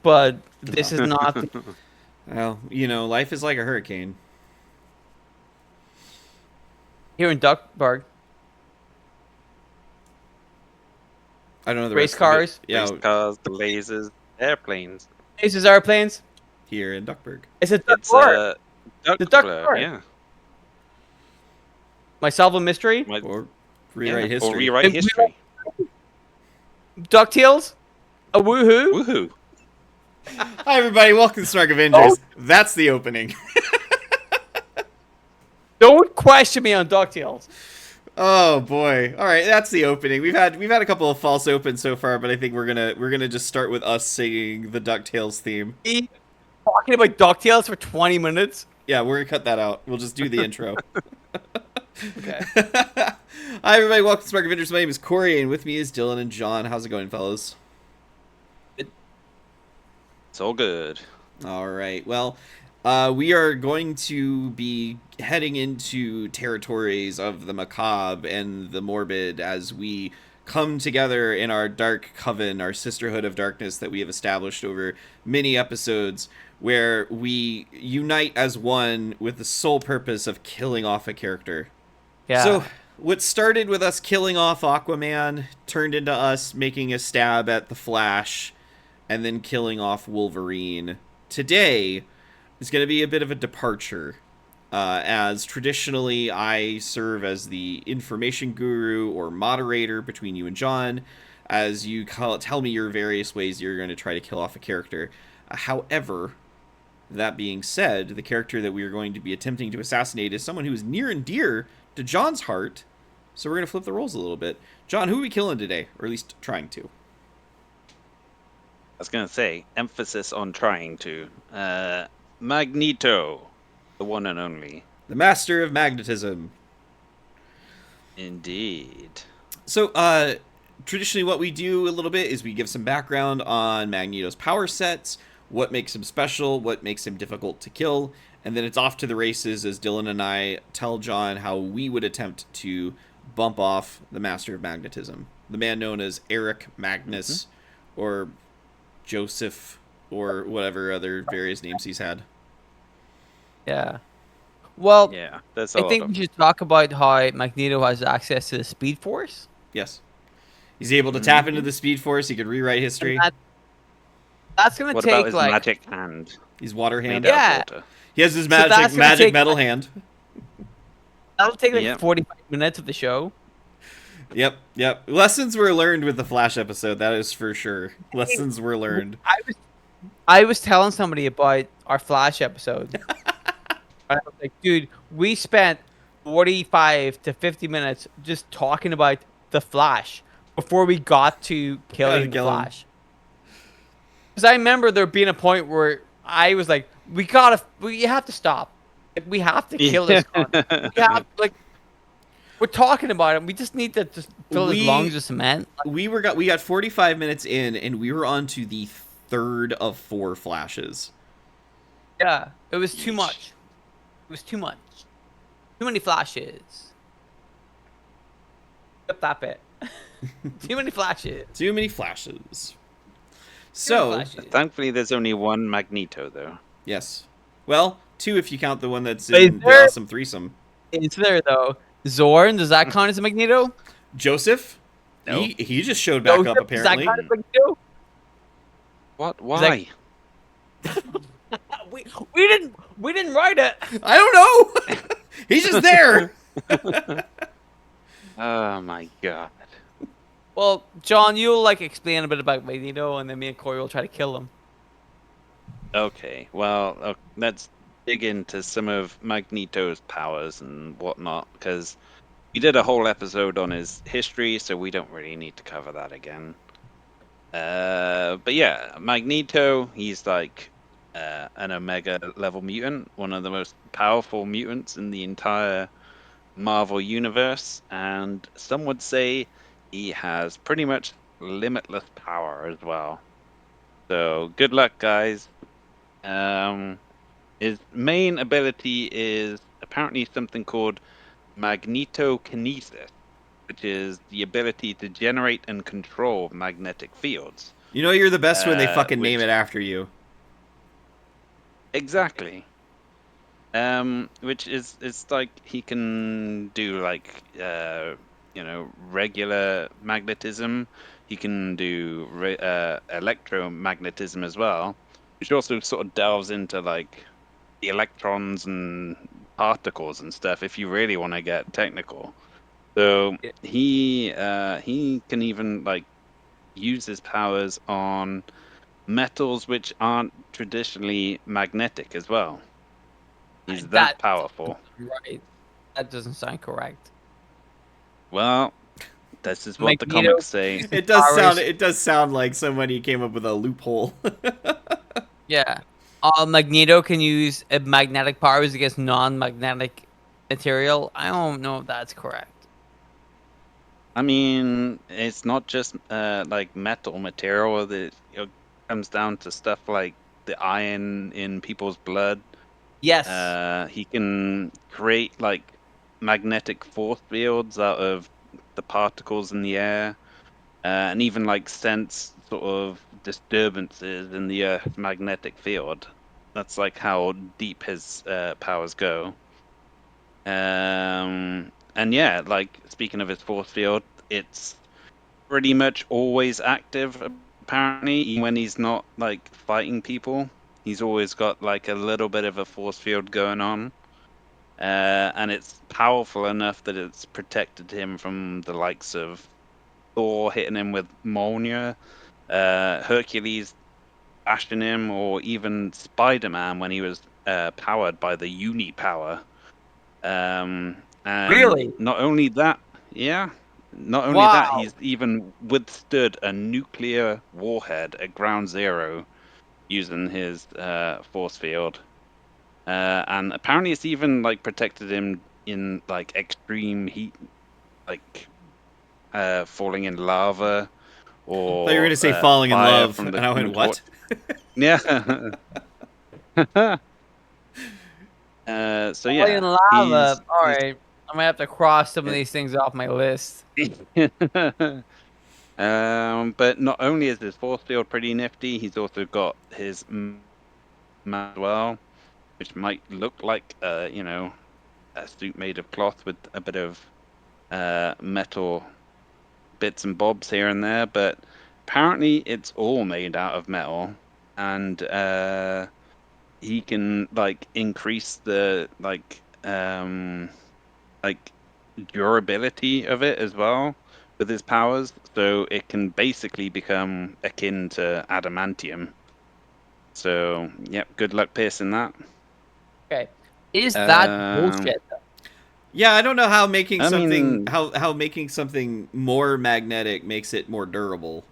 but this is not. Well, life is like a hurricane. Here in Duckburg, I don't know the race rest of it. cars, Race Yeah, cars, lasers, airplanes. races, airplanes. here in Duckburg. It's a duck It's bar. a duck The duck blur, bar. yeah. Myself a mystery. Like, Or yeah, rewrite or history. rewrite And we history. Ducktales. A woohoo. Woohoo! Hi, everybody. Welcome to Smark Oh, Avengers. That's the opening. don't question me on Ducktales. Oh boy! All right, that's the opening. We've had a couple of false opens so far, but I think we're gonna just start with us singing the Ducktales theme. Me talking about Ducktales for 20 minutes. Yeah, we're gonna cut that out. We'll just do the intro. Okay. Hi, everybody. Welcome to Smark Avengers. My name is Corey, and with me is Dylan and John. How's it going, fellas? It's all good. All right. Well, we are going to be heading into territories of the macabre and the morbid as we come together in our dark coven, our sisterhood of darkness that we have established over many episodes, where we unite as one with the sole purpose of killing off a character. Yeah. So, what started with us killing off Aquaman turned into us making a stab at the Flash and then killing off Wolverine. Today is going to be a bit of a departure, as traditionally I serve as the information guru or moderator between you and John, as you tell me your various ways you're going to try to kill off a character. However, that being said, the character that we are going to be attempting to assassinate is someone who is near and dear to John's heart, so we're going to flip the roles a little bit. John, who are we killing today? Or at least trying to? I was gonna say, emphasis on trying to. Magneto, the one and only. The Master of Magnetism. Indeed. So, traditionally what we do a little bit is we give some background on Magneto's power sets, what makes him special, what makes him difficult to kill, and then it's off to the races as Dylan and I tell John how we would attempt to bump off the Master of Magnetism, the man known as Eric Magnus, or Joseph, or whatever other various names he's had. Yeah. Well, Yeah, that's a I lot think of. we should talk about how Magneto has access to the Speed Force. Yes. He's able to tap into the Speed Force, he could rewrite history. That's gonna What about take his like magic hand? He's water hand. Made out Yeah. of water. He has his So that's magic gonna magic take, metal like- hand. that'll take like Yep. 45 minutes of the show. Yep. Lessons were learned with the Flash episode, that is for sure. Lessons were learned. I was telling somebody about our Flash episode. I was like, dude, we spent 45 to 50 minutes just talking about the Flash before we got to killing the kill him. Flash. Because I remember there being a point where I was like, we have to stop. Like, we have to kill this guy. We have, like, we're talking about him. We just need to just fill his lungs with cement. We got 45 minutes in, and we were on to the third of 4 flashes. Yeah, it was too Yeesh. much. It was too much. Too many flashes. Skip that bit. Too many flashes. Too many flashes. Too many So, flashes. Thankfully, there's only one Magneto, though. yes. Well, 2 if you count the one that's Wait, in the there- awesome threesome. It's there though. Zorn, does that count as a Magneto? Joseph? No. He just showed back Joseph, up, does that apparently. count as Magneto? What? Why? We didn't write it. I don't know! He's just there! Oh my god. Well, John, you'll like explain a bit about Magneto, and then me and Corey will try to kill him. Okay, well, let's dig into some of Magneto's powers and whatnot, because we did a whole episode on his history, so we don't really need to cover that again. But yeah, Magneto, he's like an Omega level mutant, one of the most powerful mutants in the entire Marvel universe, and some would say he has pretty much limitless power as well. So good luck, guys. His main ability is apparently something called magnetokinesis, which is the ability to generate and control magnetic fields. You know you're the best when they fucking which name it after you. exactly. Which is it's like he can do like regular magnetism. He can do electromagnetism as well, which also sort of delves into like the electrons and particles and stuff. If you really want to get technical, so Yeah. he can even like use his powers on metals which aren't traditionally magnetic as well. He's that That powerful. right. That doesn't sound correct. Well, this is what the Magneto comics say. uses powers. It does sound like somebody came up with a loophole. Yeah. Magneto can use magnetic powers against non-magnetic material. I don't know if that's correct. I mean, it's not just like metal material that comes down to stuff like the iron in people's blood. Yes. He can create like magnetic force fields out of the particles in the air, and even like sense sort of disturbances in the Earth's magnetic field. That's like how deep his powers go. And yeah, like speaking of his force field, it's pretty much always active. Apparently, even when he's not like fighting people, he's always got like a little bit of a force field going on. And it's powerful enough that it's protected him from the likes of Thor hitting him with Mjolnir, Hercules bashing him, or even Spider-Man when he was powered by the Uni power. And Really? not only that, yeah, not only that, Wow. he's even withstood a nuclear warhead at Ground Zero using his force field. And apparently, it's even like protected him in like extreme heat, like falling in lava I thought you were or gonna say falling in fire love, from the and I went, Human Torch. what? Yeah. So Falling in yeah, lava. All he's right. I might have to cross some of these things off my list. But not only is his force field pretty nifty, he's also got his as well, which might look like a suit made of cloth with a bit of metal bits and bobs here and there, but apparently it's all made out of metal, and he can like increase the like durability of it as well with his powers, so it can basically become akin to adamantium. So, yep, good luck piercing that. Okay. Is that Um, bullshit? Yeah, I don't know how making I something mean, how making something more magnetic makes it more durable.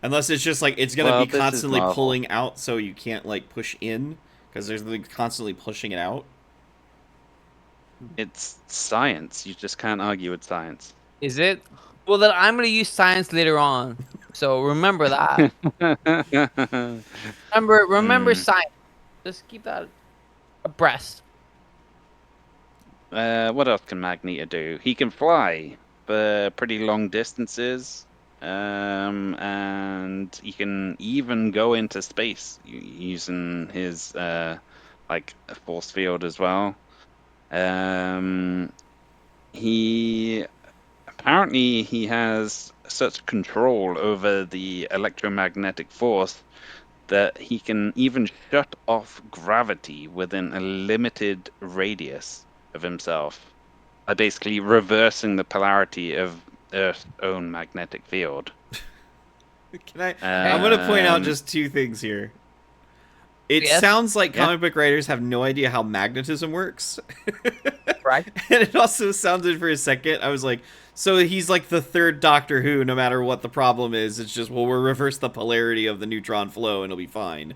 Unless it's just like it's gonna well, be this is constantly Marvel. pulling out, so you can't like push in because there's like constantly pushing it out. It's science. You just can't argue with science. Is it? Well, then I'm gonna use science later on. So remember that. Remember Hmm. science. Just keep that abreast. What else can Magneto do? He can fly for pretty long distances. And he can even go into space using his like a force field as well. Um, he apparently he has such control over the electromagnetic force that he can even shut off gravity within a limited radius of himself by basically reversing the polarity of Earth's own magnetic field. Can I? I'm Okay. gonna point out Um, just two things here. It Yes. sounds like yeah, comic book writers have no idea how magnetism works. Right. And it also sounded for a second, I was like, so he's like the third Doctor Who, no matter what the problem is. It's just, well, we'll reverse the polarity of the neutron flow and it'll be fine.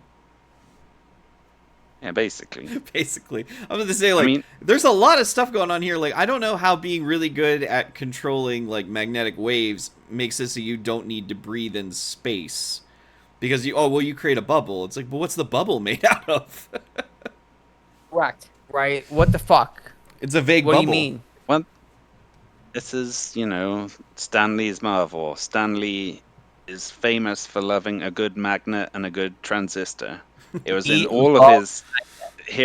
yeah, basically. Basically. I was gonna say, I like, mean, there's a lot of stuff going on here. Like, I don't know how being really good at controlling, like, magnetic waves makes it so you don't need to breathe in space. Because you create a bubble. It's like, well, what's the bubble made out of? Correct. Right. What the fuck? It's a vague What do you bubble. mean? well, this is, Stanley's Marvel. Stanley is famous for loving a good magnet and a good transistor. It was in He all of loves. his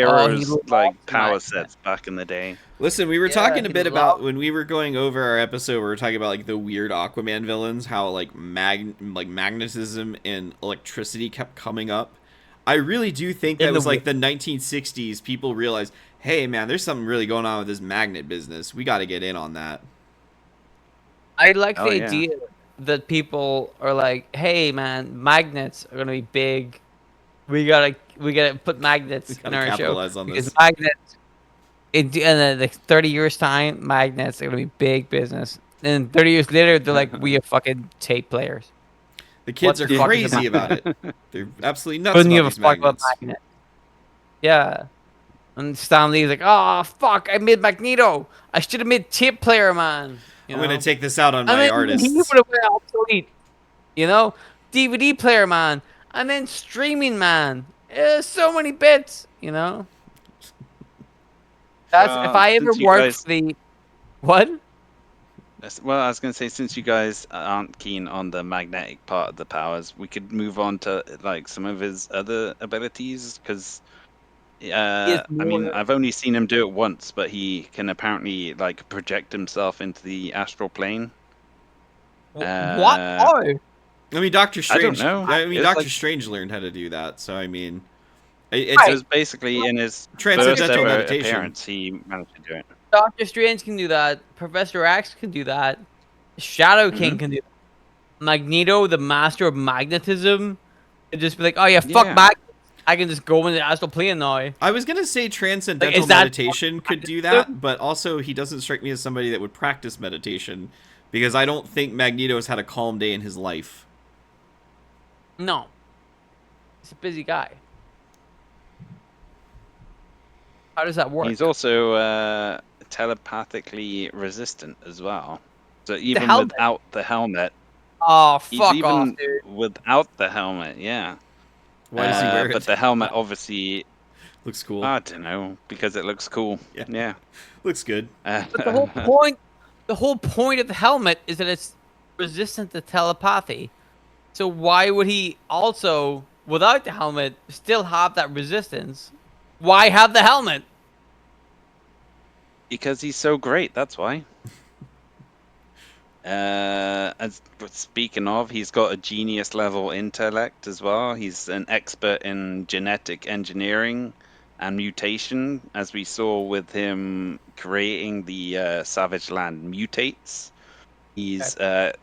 Oh, he heroes like loves power Magnet. sets back in the day. Listen, we were Yeah, talking a he bit about loves. when we were going over our episode. We were talking about like the weird Aquaman villains, how like magnetism and electricity kept coming up. I really do think that In the was war. like the 1960s. People realized, hey man, there's something really going on with this magnet business. We got to get in on that. I like Oh the yeah. idea that people are like, "Hey, man, magnets are gonna be big. We gotta put We magnets got in to our show capitalize on because this. magnets in like 30 years time, magnets are gonna be big business. And 30 years later, they're like, we are fucking tape players. The What kids the are fuck is a crazy magnet? about it. They're absolutely nuts Couldn't about give a these fuck about magnets. magnets. Yeah. And Stan Lee's like, oh fuck, I made Magneto. I should have made tape player, man. You I'm gonna know. take this out on And my then even he would artists. have been obsolete. You know, DVD player, man, and then streaming, man. So many bits. You know. That's if Well, I ever since you work guys, for the what? well, I was going to say, since you guys aren't keen on the magnetic part of the powers, we could move on to like some of his other abilities, because He is I mean, more. I've only seen him do it once, but he can apparently like project himself into the astral plane. What? Uh, Oh, I mean, Doctor I don't Strange. know. I mean, It was Doctor like Strange learned how to do that. So I mean, it it's right. was basically in his first transcendental ever meditation. appearance he managed to do it. Doctor Strange can do that. Professor X can do that. Shadow Hmm. King can do that. Magneto, the Master of Magnetism, can just be like, oh yeah, fuck Yeah, magnets. I can just go in the astral plane now. I was gonna say Like, transcendental is that meditation could do magnetism? that, but also he doesn't strike me as somebody that would practice meditation because I don't think Magneto's had a calm day in his life. No, he's a busy guy. How does that he's work? also telepathically resistant as well. So The even helmet. without the helmet, Oh, he's fuck off, even dude. without the helmet, yeah. Why does he wear But it? the helmet obviously, Looks cool. I don't know, because it looks cool. Yeah, Yeah. looks good. But the whole point of the helmet is that it's resistant to telepathy. So why would he also, without the helmet, still have that resistance? Why have the helmet? Because he's so great, that's why. As speaking of, he's got a genius level intellect as well. He's an expert in genetic engineering and mutation, as we saw with him creating the Savage Land mutates. Okay. He's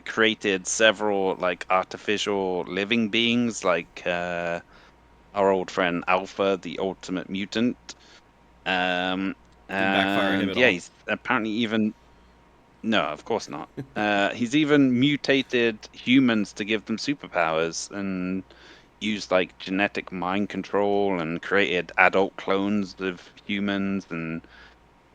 created several like artificial living beings, like our old friend Alpha, the ultimate mutant. Um, Didn't backfire on him and at yeah, all. he's apparently even no, of course not. He's even mutated humans to give them superpowers and used like genetic mind control and created adult clones of humans and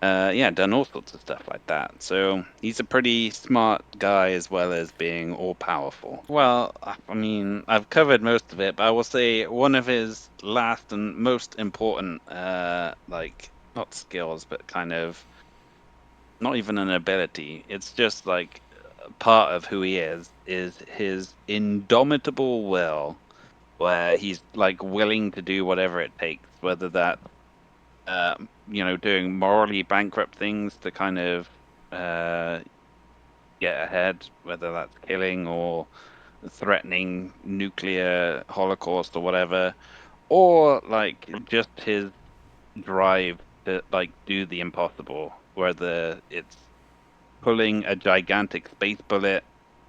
yeah, done all sorts of stuff like that. So he's a pretty smart guy as well as being all powerful. Well, I mean, I've covered most of it, but I will say one of his last and most important, like not skills, but kind of not even an ability. It's just like part of who he is his indomitable will, where he's like willing to do whatever it takes, whether that doing morally bankrupt things to kind of uh, get ahead, whether that's killing or threatening nuclear holocaust or whatever, or like just his drive to like do the impossible, whether it's pulling a gigantic space bullet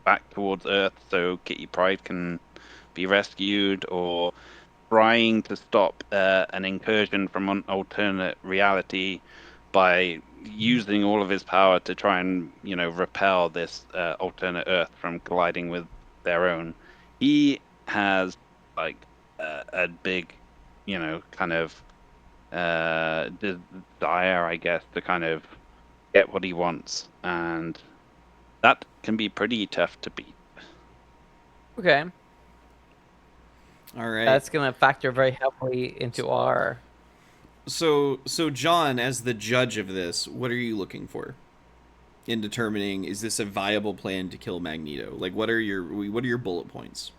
back towards Earth so Kitty Pryde can be rescued, or trying to stop an incursion from an alternate reality by using all of his power to try and repel this alternate Earth from colliding with their own. He has like a big, kind of desire, I guess, to kind of get what he wants, and that can be pretty tough to beat. Okay. All right. That's gonna factor very heavily into our. So John, as the judge of this, what are you looking for? in determining, is this a viable plan to kill Magneto? Like, what are your bullet points?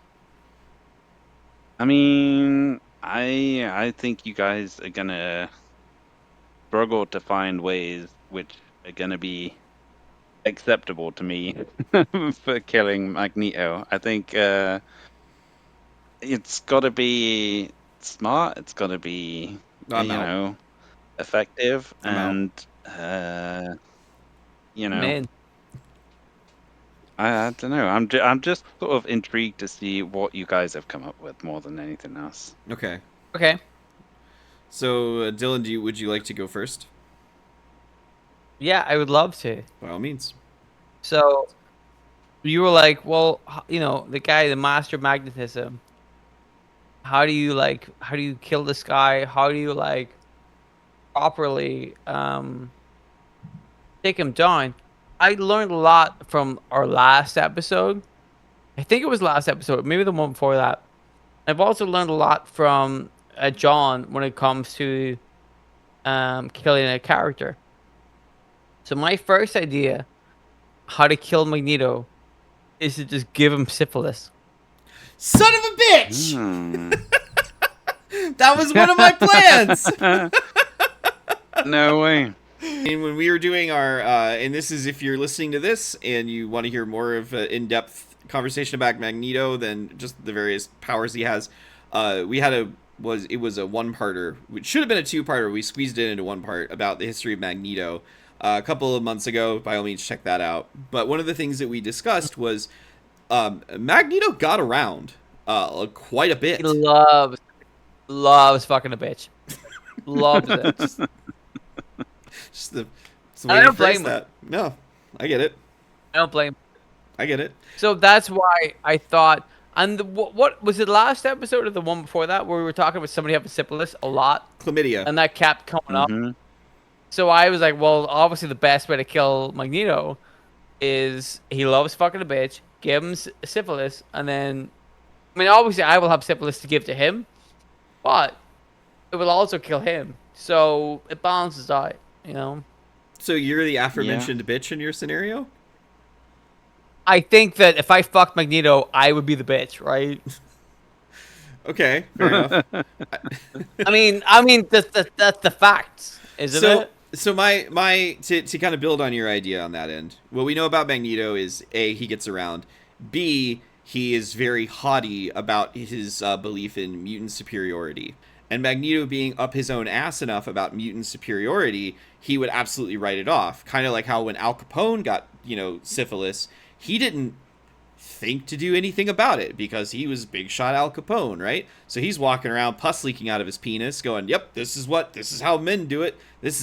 I mean, I think you guys are gonna struggle to find ways which are gonna be acceptable to me for killing Magneto. I think it's got to be smart. It's got to be I'm out. effective, I'm out. and you know, Man, I don't know. I'm just sort of intrigued to see what you guys have come up with more than anything else. Okay. okay. So, Dylan, would you like to go first? Yeah, I would love to. By all means. So you were like, well, the guy, the Master of Magnetism. How do you kill this guy? How do you properly take him down? I learned a lot from our last episode. I think it was last episode, maybe the one before that. I've also learned a lot from John when it comes to killing a character. So my first idea, how to kill Magneto, is to just give him syphilis. Son of a bitch! Hmm. That was one of my plans! No way. And when we were doing our, and this is if you're listening to this and you want to hear more of an in-depth conversation about Magneto than just the various powers he has, it was a one-parter, which should have been a two-parter. We squeezed it into one part about the history of Magneto a couple of months ago. By all means, check that out. But one of the things that we discussed was Magneto got around quite a bit. He loves fucking a bitch. Loves it. Just the I way you don't phrase blame him. that. No, I get it. I don't blame. I get it. So that's why I thought. And what was it, last episode or the one before that, where we were talking about somebody having syphilis a lot, Chlamydia. and that kept coming up. Mhm. So I was like, well, obviously the best way to kill Magneto is he loves fucking a bitch. Give him syphilis, and then, I mean, obviously I will have syphilis to give to him, but it will also kill him. So it balances out, So you're the aforementioned bitch in your scenario? I think that if I fucked Magneto, I would be the bitch, right? Okay, fair enough. I mean, that's the facts, isn't it? So my to kind of build on your idea on that end, what we know about Magneto is A, he gets around, B, he is very haughty about his belief in mutant superiority. And Magneto being up his own ass enough about mutant superiority, he would absolutely write it off. Kind of like how when Al Capone got, syphilis, he didn't think to do anything about it because he was big shot Al Capone, right? So he's walking around, pus leaking out of his penis, going, "Yep, this is how men do it.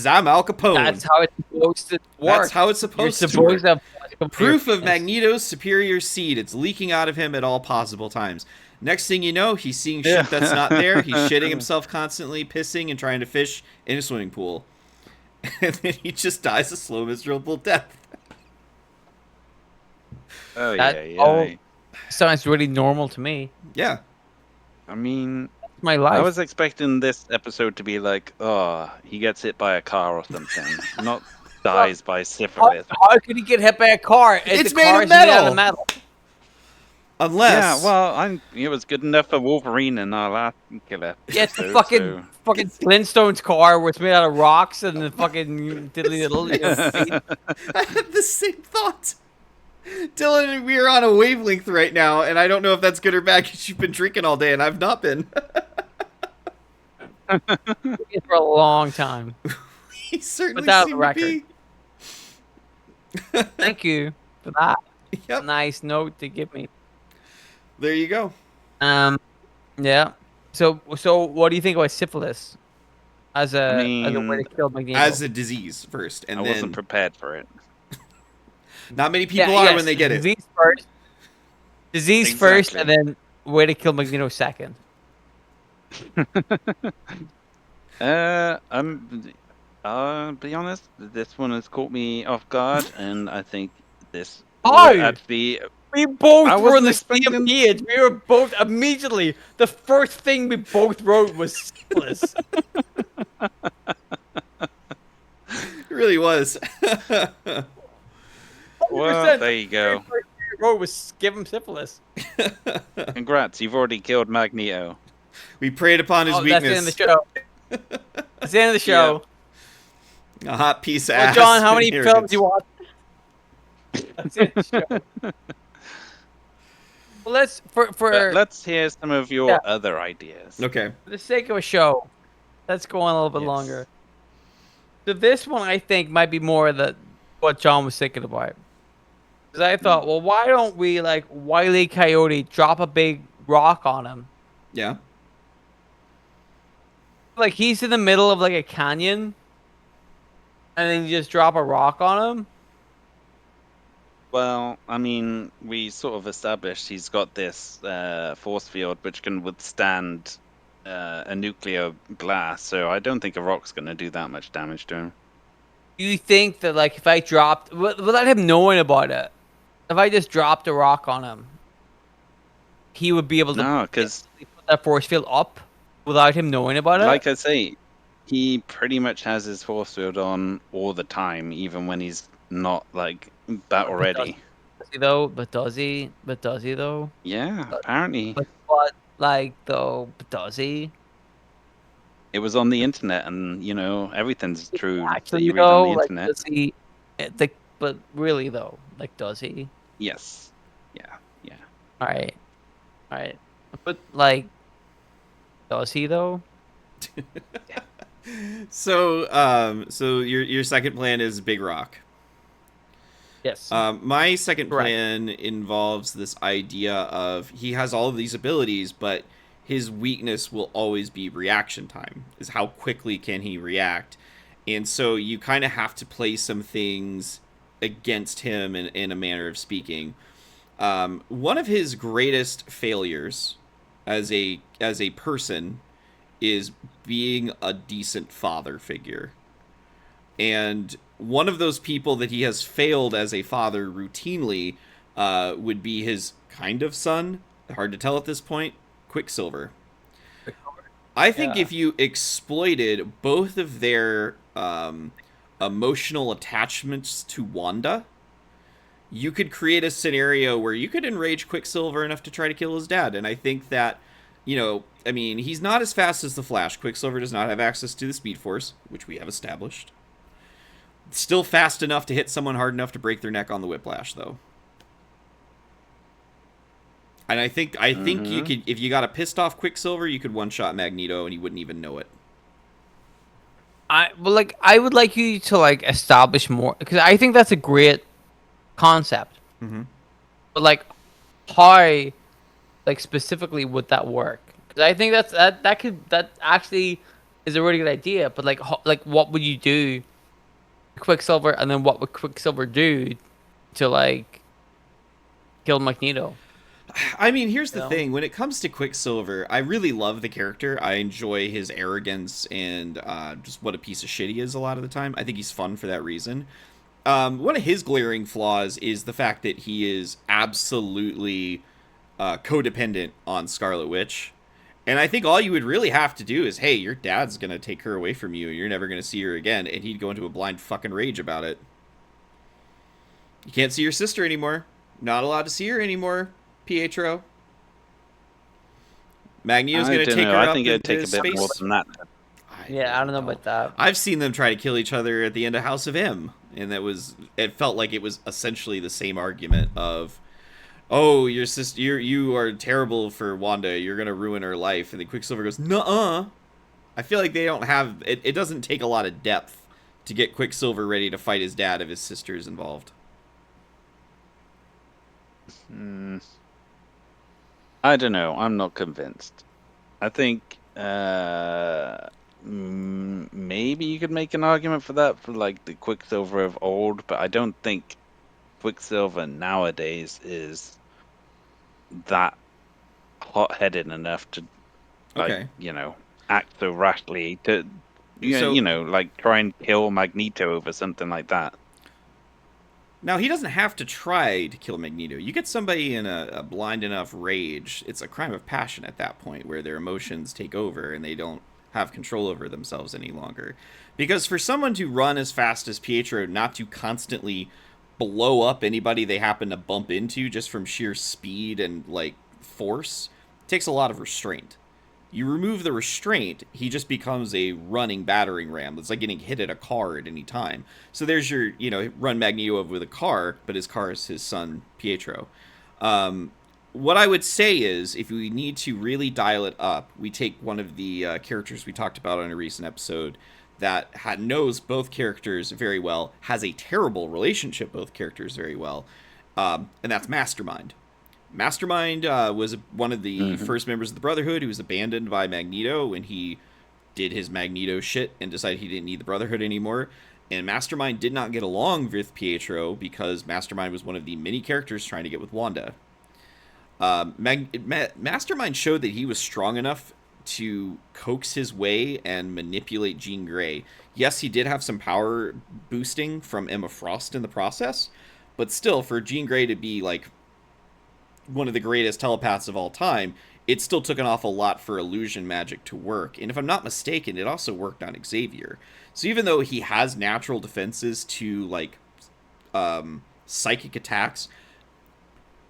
I'm Al Capone." That's how it's supposed to work. That's how it's supposed You're to work. supposed to have Proof of Magneto's superior seed. It's leaking out of him at all possible times. Next thing you know, he's seeing shit that's not there. He's shitting himself constantly, pissing, and trying to fish in a swimming pool. And then he just dies a slow, miserable death. Oh That yeah. all sounds really normal to me. Yeah. I mean, It's my life. I was expecting this episode to be like, oh, he gets hit by a car or something, not dies by syphilis. How could he get hit by a car? It's the made car of is made out metal. of metal. Unless. Yeah, well, it was good enough for Wolverine and our last killer. Yeah, it's the episode, fucking Flintstones car where it's made out of rocks and the fucking diddly little. I had the same thought. Dylan, we are on a wavelength right now, and I don't know if that's good or bad because you've been drinking all day and I've not been. For a long time. He certainly Without seemed the to record. be. Thank you for that. Yep. Nice note to give me. There you go. Yeah. So what do you think about syphilis as a way mean, to kill Magneto? As a disease first, and I then wasn't prepared for it. not many people are when they get it. Disease first. Disease first, Exactly. and then way to kill Magneto second. Be honest, this one has caught me off guard, and I think this Oh! would actually. We both I were on wasn't the same expecting- page. We were both immediately. The first thing we both wrote was syphilis. It really was. Well, there you go. Road was give him syphilis. Congrats, you've already killed Magneto. We preyed upon his Oh, that's the end of weakness. the show. That's the end of the show. A hot piece of Well, ass. John, how many inheritance. films you watch? That's the end of the show. Well, Let's hear some of your Yeah. other ideas. Okay. for the sake of a show, let's go on a little bit Yes. longer. So this one, I think, might be more what John was thinking about. Because I thought, well, why don't we, like, Wile E. Coyote drop a big rock on him? Yeah. Like, he's in the middle of, like, a canyon, and then you just drop a rock on him? Well, I mean, we sort of established he's got this force field which can withstand a nuclear blast, so I don't think a rock's going to do that much damage to him. Do you think that, like, if I dropped, without him knowing about it, if I just dropped a rock on him, he would be able to No, because, put that force field up without him knowing about it? like I say, he pretty much has his force field on all the time, even when he's not, like, battle ready. Does he though? But does he? But does he though? Yeah, apparently. But what? Like though? But does he? It was on the internet, and, you know, everything's true that Actually, you read on the like, internet. does he? But really though, like, does he? Yes. Yeah. All right. But like, does he though? So your second plan is Big Rock. Yes. My second Correct. plan involves this idea of he has all of these abilities, but his weakness will always be reaction time. Is how quickly can he react, and so you kind of have to play some things against him in a manner of speaking. One of his greatest failures as a person is being a decent father figure. And one of those people that he has failed as a father routinely would be his kind of son. Hard to tell at this point. Quicksilver. I think Yeah. if you exploited both of their emotional attachments to Wanda, you could create a scenario where you could enrage Quicksilver enough to try to kill his dad. And I think that, I mean, he's not as fast as the Flash. Quicksilver does not have access to the Speed Force, which we have established. Still fast enough to hit someone hard enough to break their neck on the Whiplash, though. And I think you could, if you got a pissed off Quicksilver, you could one-shot Magneto and he wouldn't even know it. I would like you to, like, establish more, because I think that's a great concept. Mm-hmm. But, like, how, like, specifically would that work? Because I think that actually is a really good idea. But, like, what would you do to Quicksilver, and then what would Quicksilver do to, like, kill Magneto? I mean, here's the You know? thing. When it comes to Quicksilver, I really love the character. I enjoy his arrogance and just what a piece of shit he is a lot of the time. I think he's fun for that reason. One of his glaring flaws is the fact that he is absolutely codependent on Scarlet Witch. And I think all you would really have to do is, hey, your dad's going to take her away from you. You're never going to see her again. And he'd go into a blind fucking rage about it. You can't see your sister anymore. Not allowed to see her anymore, Pietro. Magneto's going to take her I up think it'd into take a bit more space. than that. Yeah, I don't know about that. I've seen them try to kill each other at the end of House of M, and it felt like it was essentially the same argument of, oh, your sister, you are terrible for Wanda, you're gonna ruin her life, and then Quicksilver goes, nuh-uh. I feel like they don't have it doesn't take a lot of depth to get Quicksilver ready to fight his dad if his sister's involved. I don't know. I'm not convinced. I think maybe you could make an argument for that for, like, the Quicksilver of old, but I don't think Quicksilver nowadays is that hot-headed enough to, like, Okay. act so rashly to, like, try and kill Magneto over something like that. Now, he doesn't have to try to kill Magneto. You get somebody in a blind enough rage, it's a crime of passion at that point, where their emotions take over and they don't have control over themselves any longer. Because for someone to run as fast as Pietro, not to constantly blow up anybody they happen to bump into just from sheer speed and like force. It takes a lot of restraint. You remove the restraint, he just becomes a running battering ram. It's like getting hit at a car at any time. So there's your, run Magneto over with a car, but his car is his son, Pietro. What I would say is, if we need to really dial it up, we take one of the characters we talked about on a recent episode that knows both characters very well, has a terrible relationship with both characters very well, and that's Mastermind. Mastermind was one of the first members of the Brotherhood who was abandoned by Magneto when he did his Magneto shit and decided he didn't need the Brotherhood anymore. And Mastermind did not get along with Pietro because Mastermind was one of the many characters trying to get with Wanda. Mastermind showed that he was strong enough to coax his way and manipulate Jean Grey. Yes, he did have some power boosting from Emma Frost in the process, but still, for Jean Grey to be like one of the greatest telepaths of all time, it still took an awful lot for illusion magic to work. And if I'm not mistaken, it also worked on Xavier. So even though he has natural defenses to like psychic attacks,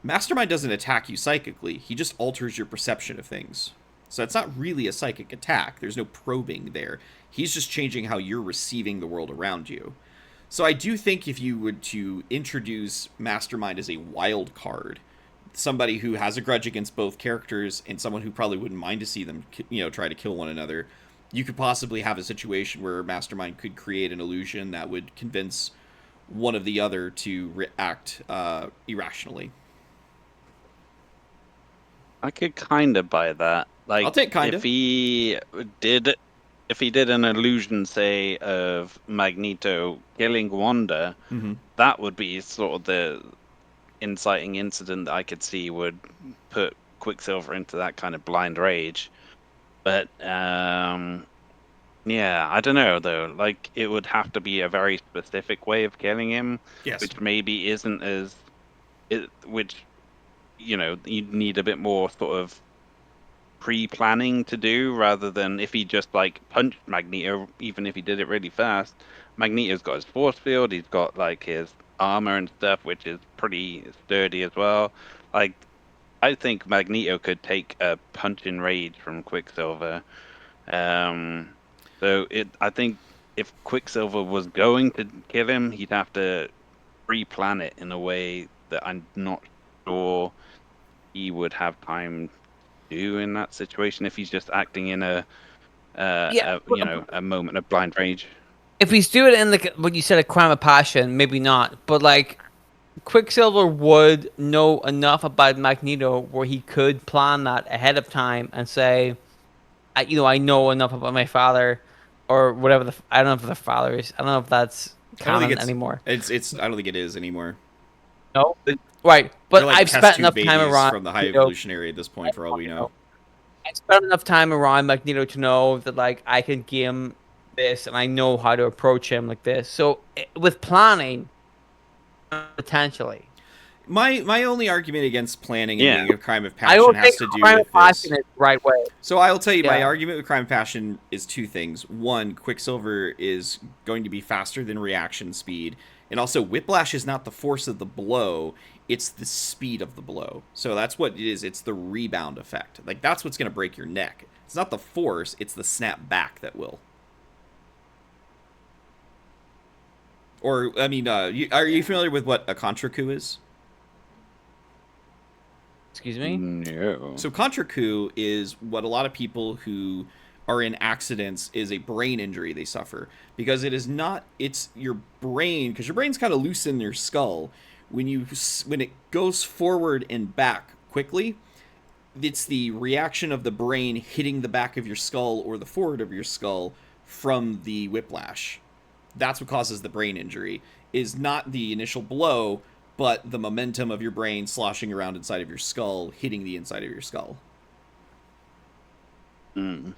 Mastermind doesn't attack you psychically. He just alters your perception of things. So it's not really a psychic attack. There's no probing there. He's just changing how you're receiving the world around you. So I do think if you would to introduce Mastermind as a wild card, somebody who has a grudge against both characters and someone who probably wouldn't mind to see them, try to kill one another, you could possibly have a situation where Mastermind could create an illusion that would convince one of the other to react irrationally. I could kind of buy that. Like, I'll take kind of. If he did an illusion, say, of Magneto killing Wanda, that would be sort of the inciting incident that I could see would put Quicksilver into that kind of blind rage. But yeah, I don't know though. Like, it would have to be a very specific way of killing him, yes, which maybe isn't as you need a bit more sort of pre-planning to do, rather than if he just like punched Magneto, even if he did it really fast. Magneto's got his force field, he's got like his armor and stuff, which is pretty sturdy as well. Like, I think Magneto could take a punch in rage from Quicksilver. I think if Quicksilver was going to kill him, he'd have to pre-plan it in a way that I'm not sure he would have time to do in that situation if he's just acting in a moment of blind rage. If he's doing it in like what you said, a crime of passion, maybe not. But like, Quicksilver would know enough about Magneto where he could plan that ahead of time and say, I know enough about my father, or whatever. I don't know if the father is. I don't know if that's canon anymore. It's. I don't think it is anymore. No, right. But like I've spent enough time around from the High Evolutionary at this point, for all we know. I spent enough time around Magneto to know that like I can game this and I know how to approach him like this. So with planning, potentially. My only argument against planning and being a crime of passion has to do with this. Is the right way. So I'll tell you, my argument with crime of passion is two things. One, Quicksilver is going to be faster than reaction speed, and also whiplash is not the force of the blow, it's the speed of the blow. So that's what it is. It's the rebound effect. Like, that's what's going to break your neck. It's not the force, it's the snap back that will. Or, I mean, are you familiar with what a contra coup is? Excuse me? No. So contra coup is what a lot of people who are in accidents is a brain injury they suffer. Because it's your brain, because your brain's kind of loose in your skull. When it goes forward and back quickly, it's the reaction of the brain hitting the back of your skull or the forward of your skull from the whiplash. That's what causes the brain injury, is not the initial blow, but the momentum of your brain sloshing around inside of your skull, hitting the inside of your skull. Mm.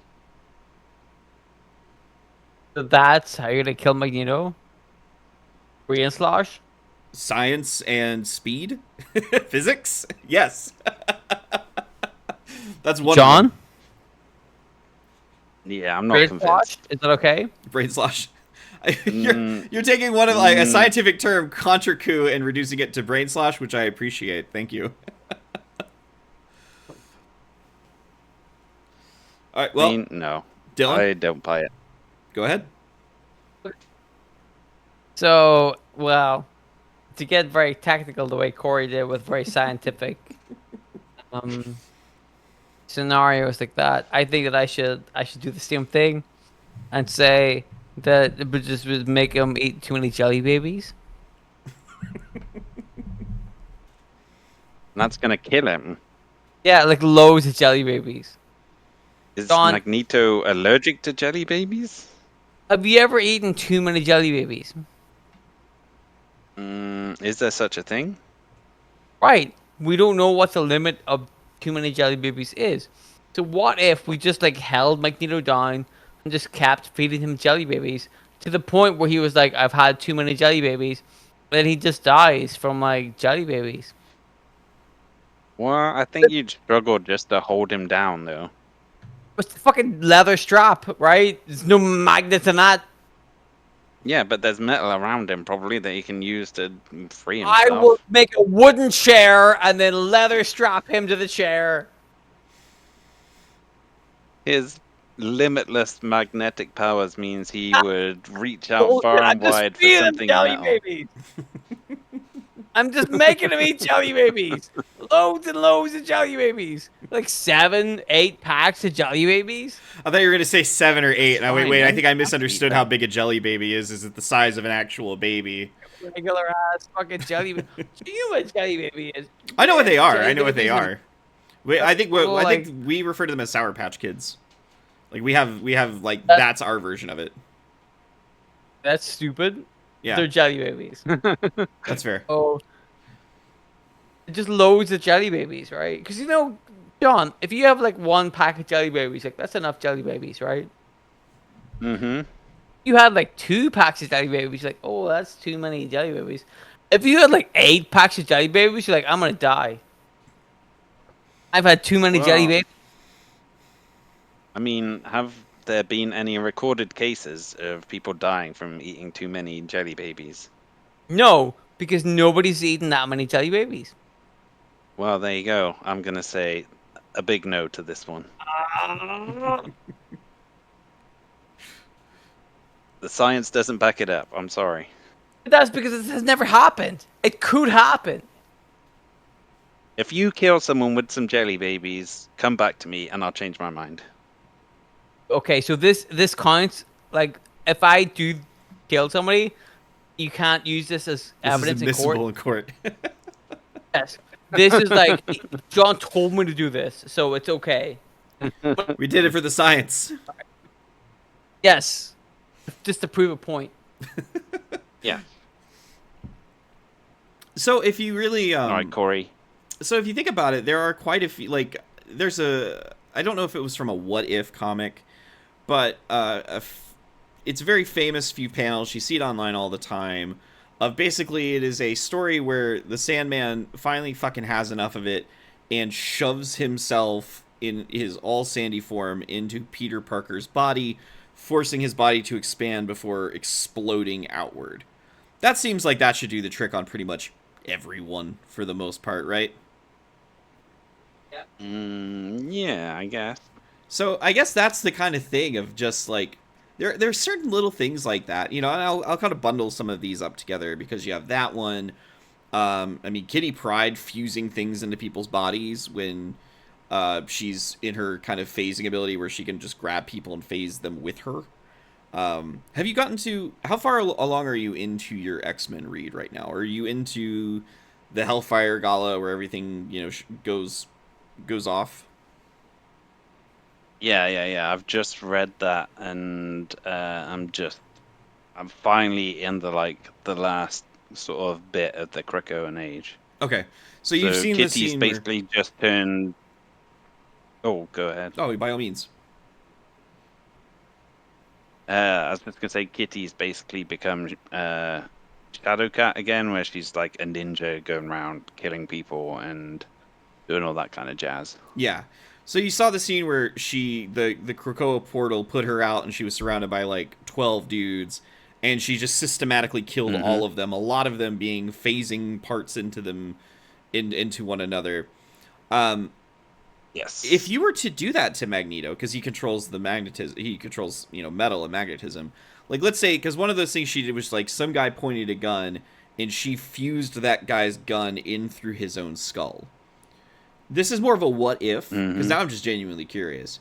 So that's how you're going to kill Magneto? Brain slosh? Science and speed? Physics? Yes. That's one. John? Of them. Yeah, I'm not Brain convinced. slosh? Is that okay? Brain slosh. You're taking one of like a scientific term, contra coup, and reducing it to brain slosh, which I appreciate. Thank you. All right. Well, I mean, no, Dylan, I don't buy it. go ahead. So, well, to get very technical the way Corey did with very scientific um scenarios like that, I think that I should do the same thing and say that it would make him eat too many jelly babies. That's gonna kill him. Yeah, like loads of jelly babies. Is Don, Magneto allergic to jelly babies? have you ever eaten too many jelly babies? Is there such a thing? Right. We don't know what the limit of too many jelly babies is. So what if we just like held Magneto down and just kept feeding him jelly babies to the point where he was like, I've had too many jelly babies, then he just dies from like jelly babies. Well, I think you'd struggle just to hold him down, though. It's the fucking leather strap, right? There's no magnets in that. Yeah, but there's metal around him probably that he can use to free I himself. will make a wooden chair and then leather strap him to the chair. His limitless magnetic powers means he would reach out far I'm and just wide for feeding him something jelly metal. babies. I'm just making him eat jelly babies. Loads and loads of jelly babies. Like 7, 8 packs of jelly babies. I thought you were gonna say 7 or 8. Now wait, I Fine, think I I'll misunderstood eat how that. big a jelly baby is. Is it the size of an actual baby? Regular ass fucking jelly baby. Do you know what jelly baby is? I know what they are. Jelly I know what they babies are. Wait, I think little, I think we refer to them as Sour Patch Kids. Like we have like That's- that's our version of it. That's stupid. Yeah, They're jelly babies. that's fair. Oh, just loads of jelly babies, right? Because you know, John, if you have like 1 pack of jelly babies, like that's enough jelly babies, right? Mm-hmm. You had like 2 packs of jelly babies, you're like, oh, that's too many jelly babies. If you had like 8 packs of jelly babies, you're like, I'm gonna die. I've had too many jelly Well, babies. I mean, have there been any recorded cases of people dying from eating too many jelly babies? No, because nobody's eaten that many jelly babies. Well, there you go. I'm gonna say a big no to this one. The science doesn't back it up. I'm sorry. That's because it has never happened. It could happen. If you kill someone with some jelly babies, come back to me and I'll change my mind. Okay, so this counts. Like, if I do kill somebody, you can't use this as This evidence is in court. admissible in court. Yes. This is like John told me to do this, so it's okay. We did it for the science. Yes, just to prove a point. Yeah. So if you really All right, Corey. so if you think about it, there are quite a few. Like, there's a. I don't know if it was from a What If comic, but it's a very famous few panels. You see it online all the time. Of basically, it is a story where the Sandman finally fucking has enough of it and shoves himself in his all sandy form into Peter Parker's body, forcing his body to expand before exploding outward. That seems like that should do the trick on pretty much everyone for the most part, right? Yeah, I guess. So I guess that's the kind of thing of just like there's certain little things like that, you know. And I'll kind of bundle some of these up together because you have that one. I mean, Kitty Pryde fusing things into people's bodies when she's in her kind of phasing ability where she can just grab people and phase them with her. Have you gotten to how far along are you into your X-Men read right now? Are you into the Hellfire Gala where everything goes off? Yeah. I've just read that, and I'm finally in the last sort of bit of the Krakoan age. Okay, so you've seen the Kitty's scene basically just turned. Oh, go ahead. Oh, by all means. I was just gonna say Kitty's basically become Shadowcat again, where she's like a ninja going around killing people and doing all that kind of jazz. Yeah. So you saw the scene where the Krakoa portal put her out and she was surrounded by like 12 dudes, and she just systematically killed all of them. A lot of them being phasing parts into them, into one another. Yes. If you were to do that to Magneto, because he controls the magnetism, he controls metal and magnetism. Like, let's say, because one of those things she did was like some guy pointed a gun and she fused that guy's gun in through his own skull. This is more of a what if, because now I'm just genuinely curious.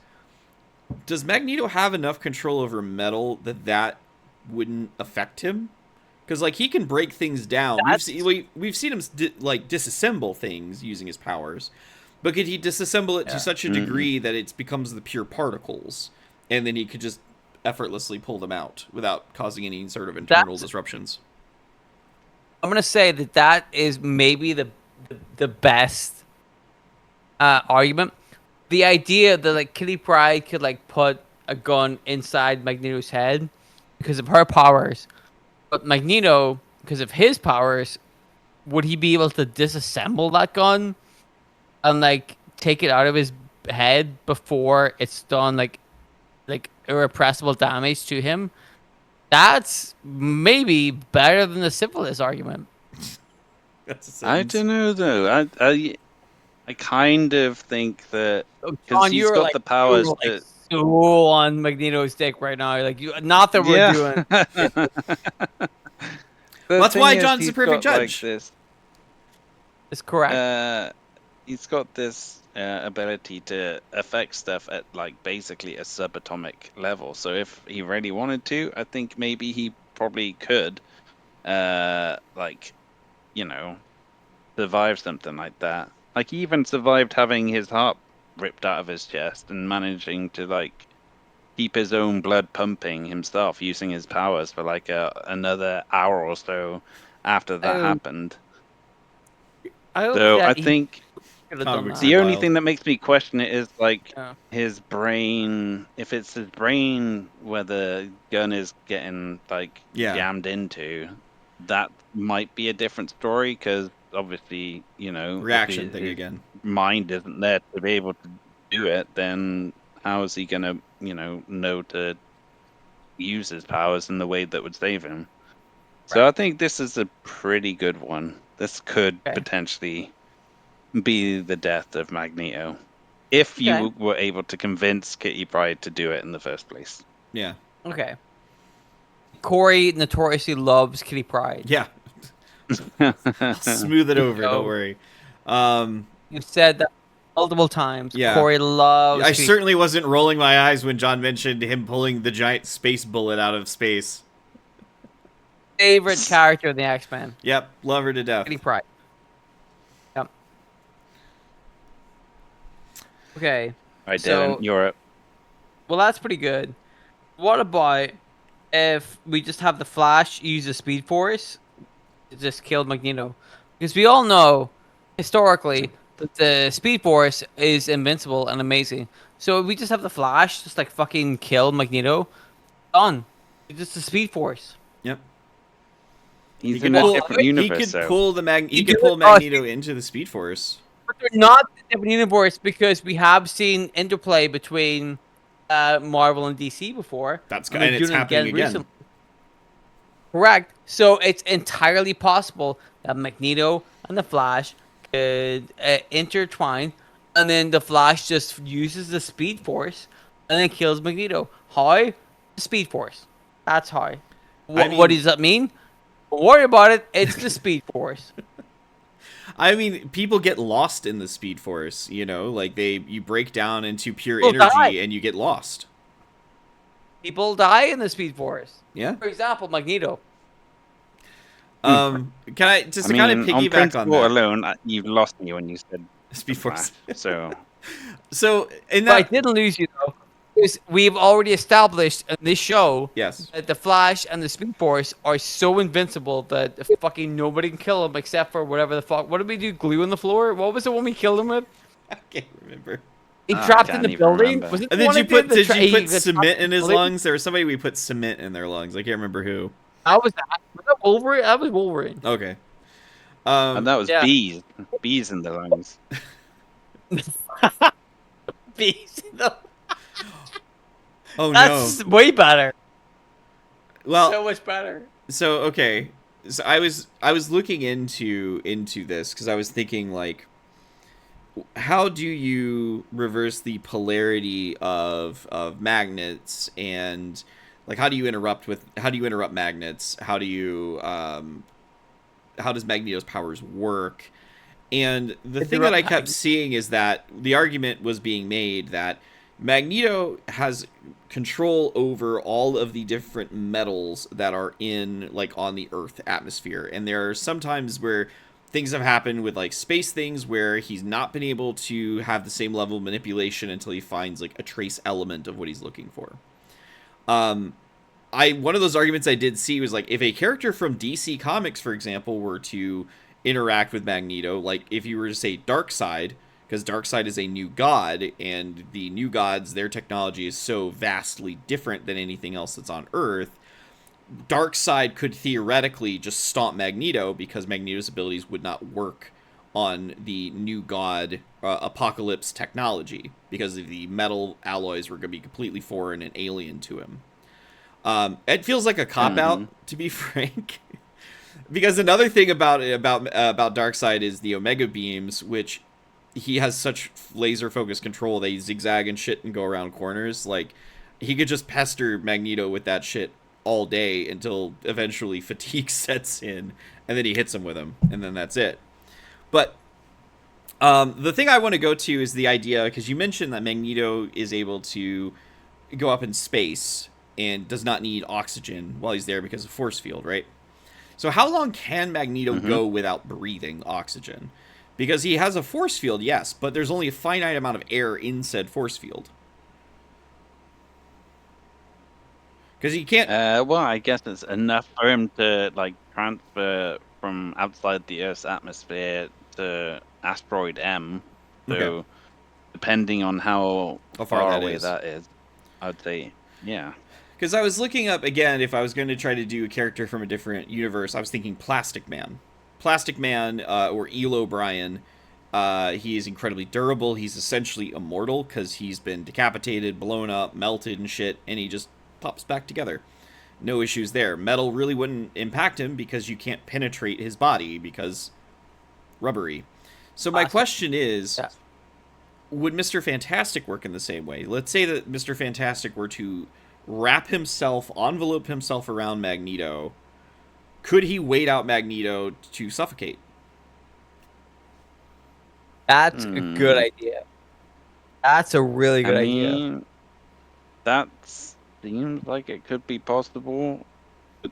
Does Magneto have enough control over metal that wouldn't affect him? Because like he can break things down. We've seen him disassemble things using his powers. But could he disassemble it to such a degree that it becomes the pure particles, and then he could just effortlessly pull them out without causing any sort of internal disruptions? I'm gonna say that is maybe the best argument. The idea that like Kitty Pryde could like put a gun inside Magneto's head because of her powers, but Magneto, because of his powers, would he be able to disassemble that gun and like take it out of his head before it's done like irrepressible damage to him? That's maybe better than the syphilis argument. I don't know though. I kind of think that because he's got the powers to. So on Magneto's dick right now, like not that we're doing. That's why John's the perfect judge. Like this. It's correct. He's got this ability to affect stuff at like basically a subatomic level. So if he really wanted to, I think maybe he probably could, survive something like that. Like he even survived having his heart ripped out of his chest and managing to like keep his own blood pumping himself using his powers for like another hour or so after that happened. I think the only thing that makes me question it is like his brain. If it's his brain where the gun is getting like jammed into, that might be a different story because obviously reaction thing again. Mind isn't there to be able to do it. Then how is he gonna know to use his powers in the way that would save him? So I think this is a pretty good one. This could potentially be the death of Magneto if you were able to convince Kitty Pryde to do it in the first place. Yeah. Okay. Corey notoriously loves Kitty Pryde. Yeah. I'll smooth it over. Don't worry. You said that multiple times. Yeah. Corey loves. I certainly wasn't rolling my eyes when John mentioned him pulling the giant space bullet out of space. Favorite character in the X-Men. Yep, love her to death. Kitty Pryde. Yep. Okay. All right, Dylan, you're up. Well, that's pretty good. What about if we just have the Flash use the Speed Force to just kill Magneto? Because we all know, historically, that the Speed Force is invincible and amazing. So if we just have the Flash just like fucking kill Magneto, done. It's just the Speed Force. Yep. He's in a different universe. He could pull Magneto into the Speed Force. But they're not the different universe because we have seen interplay between Marvel and DC before. And it's happening again. Recently. Correct. So it's entirely possible that Magneto and the Flash could intertwine, and then the Flash just uses the Speed Force and then kills Magneto. How? The Speed Force. That's how. What does that mean? Don't worry about it. It's the Speed Force. I mean, people get lost in the Speed Force, like you break down into pure energy and you get lost. People die in the Speed Force. Yeah. For example, Magneto. Can I just kind of piggyback on that? Alone, you've lost me when you said Speed Force. So in that, I didn't lose you though. We've already established in this show that the Flash and the Speed Force are so invincible that fucking nobody can kill them except for whatever the fuck. What did we do? Glue on the floor? What was the one we killed him with? I can't remember. He trapped in the building. Was it? And did you put cement in his lungs? There was somebody we put cement in their lungs. I can't remember who. Was that Wolverine? That was Wolverine. Okay. And that was bees. Bees in the lungs. Bees in the. Oh That's way better. Well, So much better. so okay. So I was looking into this because I was thinking like, how do you reverse the polarity of magnets, and like how do you interrupt magnets? How does Magneto's powers work? And the thing that I kept seeing is that the argument was being made that Magneto has control over all of the different metals that are in like on the Earth atmosphere. And there are sometimes where things have happened with like space things where he's not been able to have the same level of manipulation until he finds like a trace element of what he's looking for. One of those arguments I did see was like, if a character from DC Comics, for example, were to interact with Magneto, like if you were to say Darkseid, because Darkseid is a new god, and the new gods, their technology is so vastly different than anything else that's on Earth, Darkseid could theoretically just stomp Magneto because Magneto's abilities would not work on the new god Apocalypse technology because of the metal alloys were going to be completely foreign and alien to him. It feels like a cop-out, to be frank. Because another thing about Darkseid is the Omega beams, which he has such laser focused control. They zigzag and shit and go around corners. Like, he could just pester Magneto with that shit all day until eventually fatigue sets in, and then he hits him with them, and then that's it. But the thing I want to go to is the idea, because you mentioned that Magneto is able to go up in space and does not need oxygen while he's there because of force field, right? So how long can Magneto go without breathing oxygen? Because he has a force field, yes, but there's only a finite amount of air in said force field. Because he can't... well, I guess it's enough for him to, like, transfer from outside the Earth's atmosphere to asteroid M. So, depending on how far away that is, I'd say, yeah. Because I was looking up, again, if I was going to try to do a character from a different universe, I was thinking Plastic Man. Plastic Man, or Eel O'Brien, he is incredibly durable. He's essentially immortal because he's been decapitated, blown up, melted and shit, and he just pops back together. No issues there. Metal really wouldn't impact him because you can't penetrate his body because rubbery. So my question is, would Mr. Fantastic work in the same way? Let's say that Mr. Fantastic were to envelope himself around Magneto. Could he wait out Magneto to suffocate? That's a good idea. That's a really good idea. That seems like it could be possible, but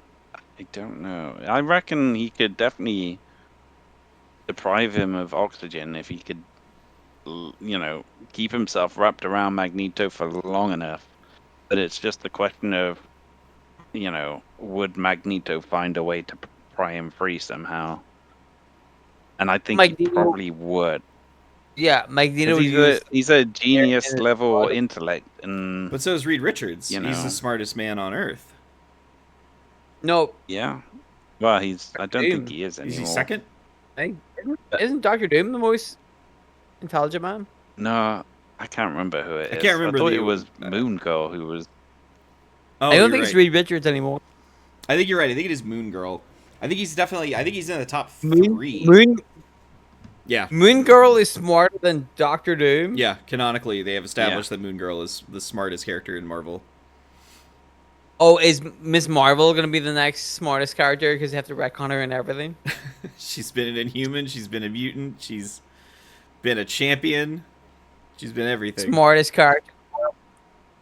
I don't know. I reckon he could definitely deprive him of oxygen if he could, keep himself wrapped around Magneto for long enough. But it's just a question of, would Magneto find a way to pry him free somehow? And I think he probably would. Yeah, Magneto. He's a genius level intellect, but so is Reed Richards. He's the smartest man on Earth. No. Yeah. Well, I don't think he is anymore. Is he second? Isn't Dr. Doom the most intelligent man? No, I can't remember who it is. I can't remember. I thought it was Moon Girl who was... Oh, I don't think it's Reed Richards anymore. I think you're right. I think it is Moon Girl. I think he's in the top 3. Yeah. Moon Girl is smarter than Doctor Doom. Yeah, canonically, they have established that Moon Girl is the smartest character in Marvel. Oh, is Miss Marvel going to be the next smartest character because they have to retcon her and everything? She's been an Inhuman. She's been a mutant. She's been a champion. She's been everything. Smartest character.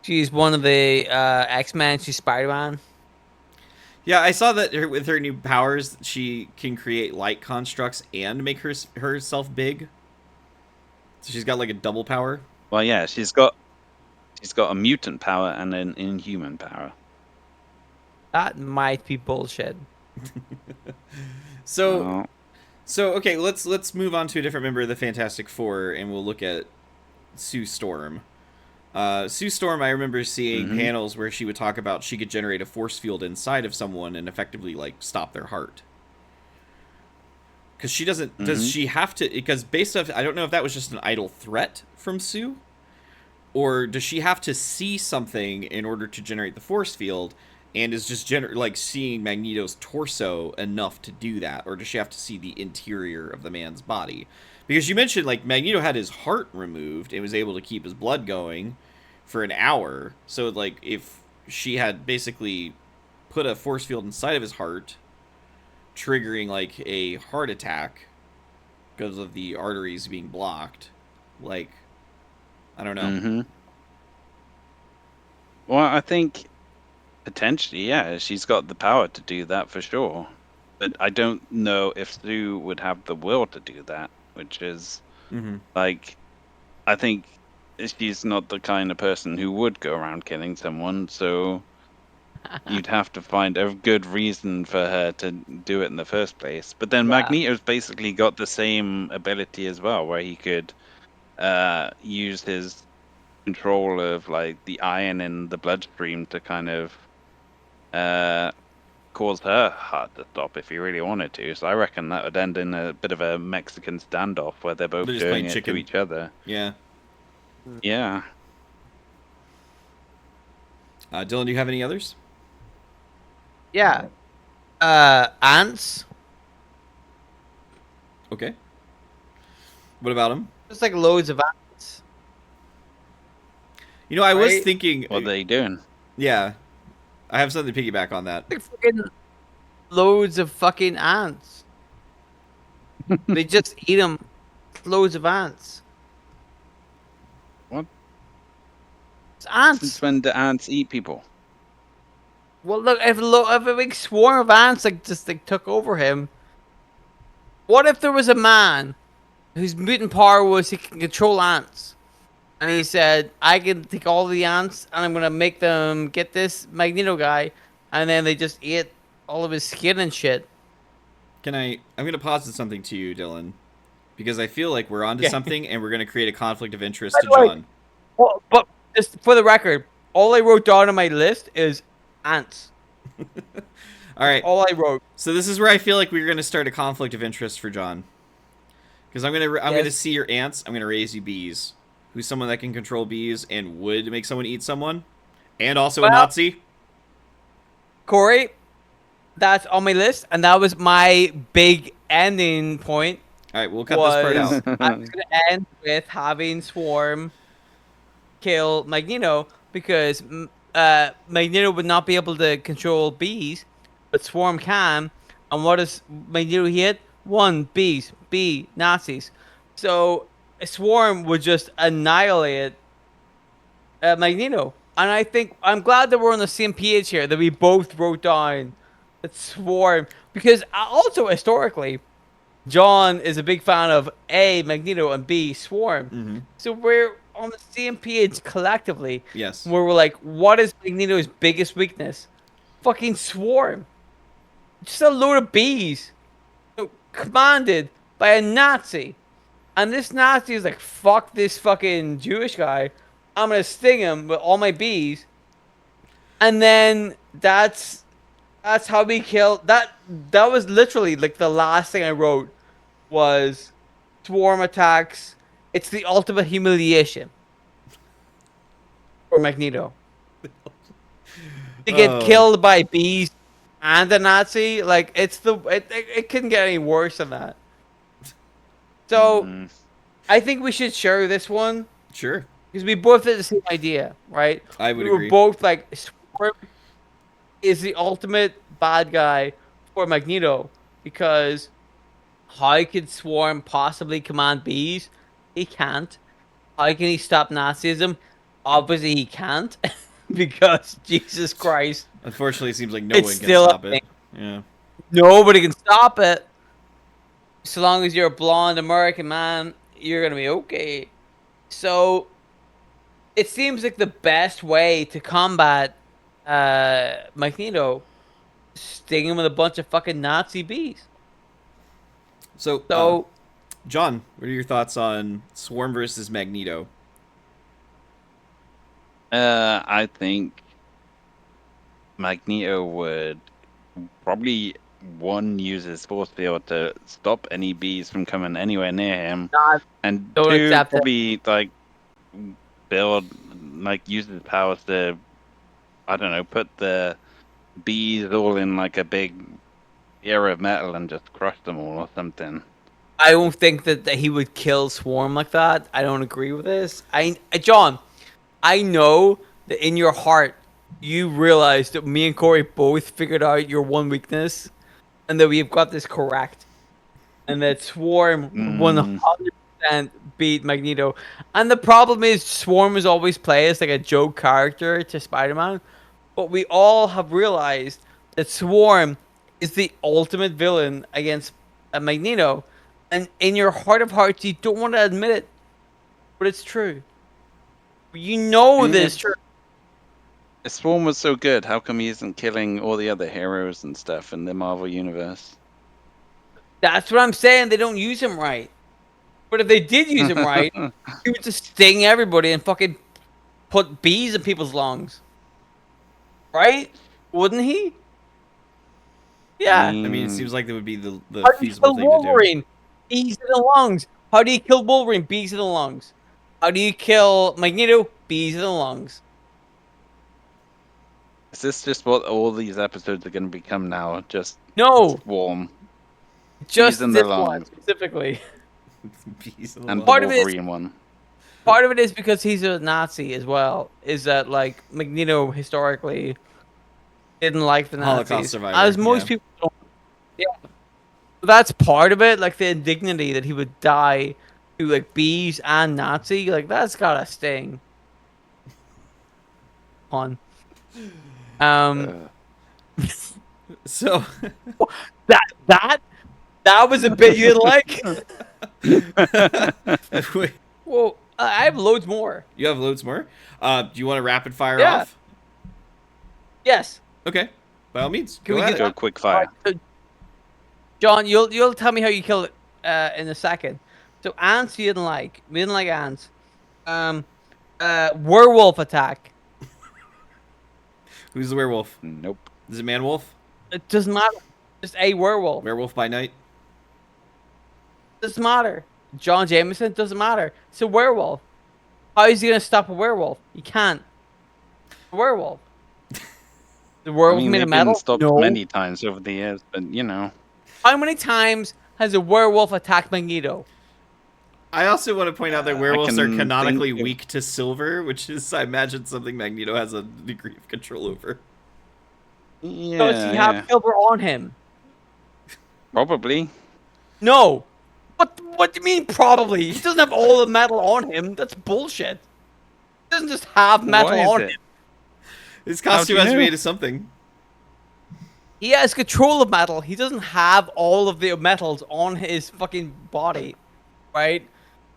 She's one of the X-Men. She's Spider-Man. Yeah, I saw that with her new powers, she can create light constructs and make herself big. So she's got like a double power. Well, yeah, she's got a mutant power and an inhuman power. That might be bullshit. So okay, let's move on to a different member of the Fantastic Four, and we'll look at Sue Storm. Sue Storm, I remember seeing panels where she would talk about she could generate a force field inside of someone and effectively like stop their heart. Because she doesn't. Does she have to? Because based off, I don't know if that was just an idle threat from Sue, or does she have to see something in order to generate the force field? and is just like seeing Magneto's torso enough to do that, or does she have to see the interior of the man's body? Because you mentioned like Magneto had his heart removed and was able to keep his blood going for an hour. So like if she had basically put a force field inside of his heart, triggering like a heart attack because of the arteries being blocked, like I don't know. Mm-hmm. Well, I think potentially, yeah, she's got the power to do that for sure. But I don't know if Sue would have the will to do that, which is like, I think she's not the kind of person who would go around killing someone, so you'd have to find a good reason for her to do it in the first place. But then Yeah. Magneto's basically got the same ability as well, where he could use his control of like the iron in the bloodstream to kind of cause her heart to stop if he really wanted to. So I reckon that would end in a bit of a Mexican standoff where they're both They're just doing playing it chicken. to each other. Yeah. Yeah. Dylan, do you have any others? Yeah. Ants. Okay. What about them? Just like loads of ants. You know, I was Right? thinking. What are they doing? Yeah, I have something to piggyback on that. Like fucking loads of fucking ants. They just eat them. Loads of ants. What? It's ants. Since when do ants eat people? Well, look, if a big swarm of ants like just like took over him, what if there was a man whose mutant power was he can control ants, and he said, "I can take all the ants and I'm gonna make them get this Magneto guy," and then they just eat all of his skin and shit. I'm gonna posit something to you, Dylan, because I feel like we're onto something, and we're gonna create a conflict of interest to John. Well, but just for the record, all I wrote down on my list is ants. All right. All I wrote. So this is where I feel like we're gonna start a conflict of interest for John, because I'm gonna see your ants. I'm gonna raise you bees. Who's someone that can control bees and would make someone eat someone, and also a Nazi? Corey, that's on my list, and that was my big ending point. All right, we'll cut this part out. I was gonna end with having Swarm kill Magneto because Magneto would not be able to control bees, but Swarm can. And what does Magneto hit? One, bees, Nazis. So Swarm would just annihilate Magneto. And I think I'm glad that we're on the same page here, that we both wrote down that Swarm, because also historically, John is a big fan of A, Magneto, and B, Swarm. So we're on the same page collectively. Yes. Where we're like, what is Magneto's biggest weakness? Fucking Swarm. Just a load of bees. Commanded by a Nazi. And this Nazi is like, fuck this fucking Jewish guy. I'm gonna sting him with all my bees. And then that's how we kill that was literally like the last thing I wrote was Swarm attacks. It's the ultimate humiliation for Magneto. To get killed by bees and a Nazi, like it couldn't get any worse than that. So I think we should share this one. Sure. Because we both had the same idea, right? I would agree. We agree. were both like, Swarm is the ultimate bad guy for Magneto. Because how could Swarm possibly command bees? He can't. How can he stop Nazism? Obviously he can't. Because, Jesus Christ. Unfortunately, it seems like no one can stop it. Yeah. Nobody can stop it. So long as you're a blonde American man, you're going to be okay. So it seems like the best way to combat Magneto, sting him with a bunch of fucking Nazi bees. So John, what are your thoughts on Swarm versus Magneto? I think Magneto would probably use his force field to stop any bees from coming anywhere near him, and two, probably like use his powers to, I don't know, put the bees all in like a big era of metal and just crush them all or something. I don't think that he would kill Swarm like that. I don't agree with this. John, I know that in your heart you realize that me and Corey both figured out your one weakness, and that we've got this correct, and that Swarm would 100% beat Magneto. And the problem is, Swarm is always played as like a joke character to Spider-Man, but we all have realized that Swarm is the ultimate villain against Magneto. And in your heart of hearts, you don't want to admit it, but it's true. You know this is true. If Swarm was so good, how come he isn't killing all the other heroes and stuff in the Marvel universe? That's what I'm saying. They don't use him right. But if they did use him right, he would just sting everybody and fucking put bees in people's lungs. Right? Wouldn't he? Yeah. I mean, it seems like that would be the How do you feasible kill thing to do. Wolverine? Bees in the lungs. How do you kill Wolverine? Bees in the lungs. How do you kill Magneto? Bees in the lungs. Is this just what all these episodes are going to become now? Just No, Swarm just in this the one lungs. specifically. Bees in the and lungs. Part the of it is- Wolverine one? Part of it is because he's a Nazi as well. Is that like Magneto historically didn't like the Nazis, Holocaust survivor, as most yeah. people don't. Yeah, that's part of it. Like the indignity that he would die to like bees and Nazi. Like that's gotta sting. On. So That was a bit you didn't like. Well, I have loads more. you have loads more. Do you want to rapid fire Yeah. off? Yes. Okay, by all means. Can Go we at get it. Go quick fire. John, you'll tell me how you kill it in a second. So ants you didn't like. We didn't like ants. Werewolf attack. Who's the werewolf? Nope. Is it man wolf? It doesn't matter. Just a werewolf. Werewolf by night. Doesn't matter. John Jameson doesn't matter. It's a werewolf. How is he gonna stop a werewolf? He can't. A werewolf. The I werewolf mean, made they've of metal. been stopped No. many times over the years, but you know. How many times has a werewolf attacked Magneto? I also want to point out that werewolves are can canonically think of- weak to silver, which is, I imagine, something Magneto has a degree of control over. Yeah, Does he have silver on him? probably. No. What do you mean probably? He doesn't have all the metal on him. That's bullshit. He doesn't just have metal Why is on it? him. His How'd costume you has to be know? made of something. He has control of metal. He doesn't have all of the metals on his fucking body. Right?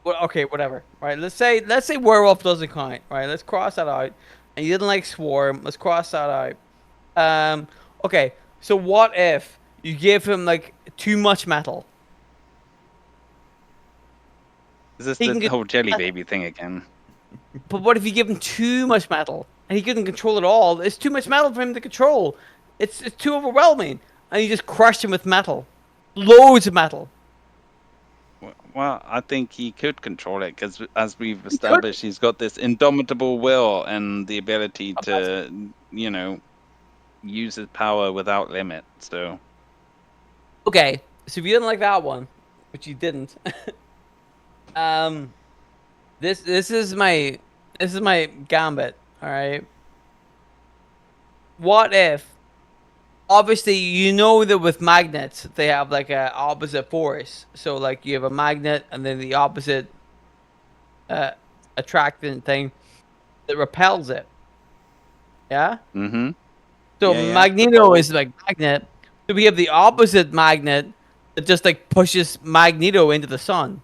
Well, okay, whatever. Right, let's say werewolf doesn't count. Right, let's cross that out. And you didn't like Swarm. Let's cross that out. Okay, so what if you give him like too much metal? Is this He the can get- whole jelly baby thing again? But what if you give him too much metal and he couldn't control it all? It's too much metal for him to control. It's too overwhelming, and you just crush him with metal, loads of metal. Well, I think he could control it because, as we've established, he's got this indomitable will and the ability to, you know, use his power without limit. So, Okay, so if you didn't like that one, which you didn't, this is my gambit. All right. What if? Obviously, you know that with magnets, they have like a opposite force. So like you have a magnet and then the opposite attractant thing that repels it. Yeah? mm-hmm. So Yeah, yeah. Magneto is like magnet. So we have the opposite magnet that just like pushes Magneto into the sun.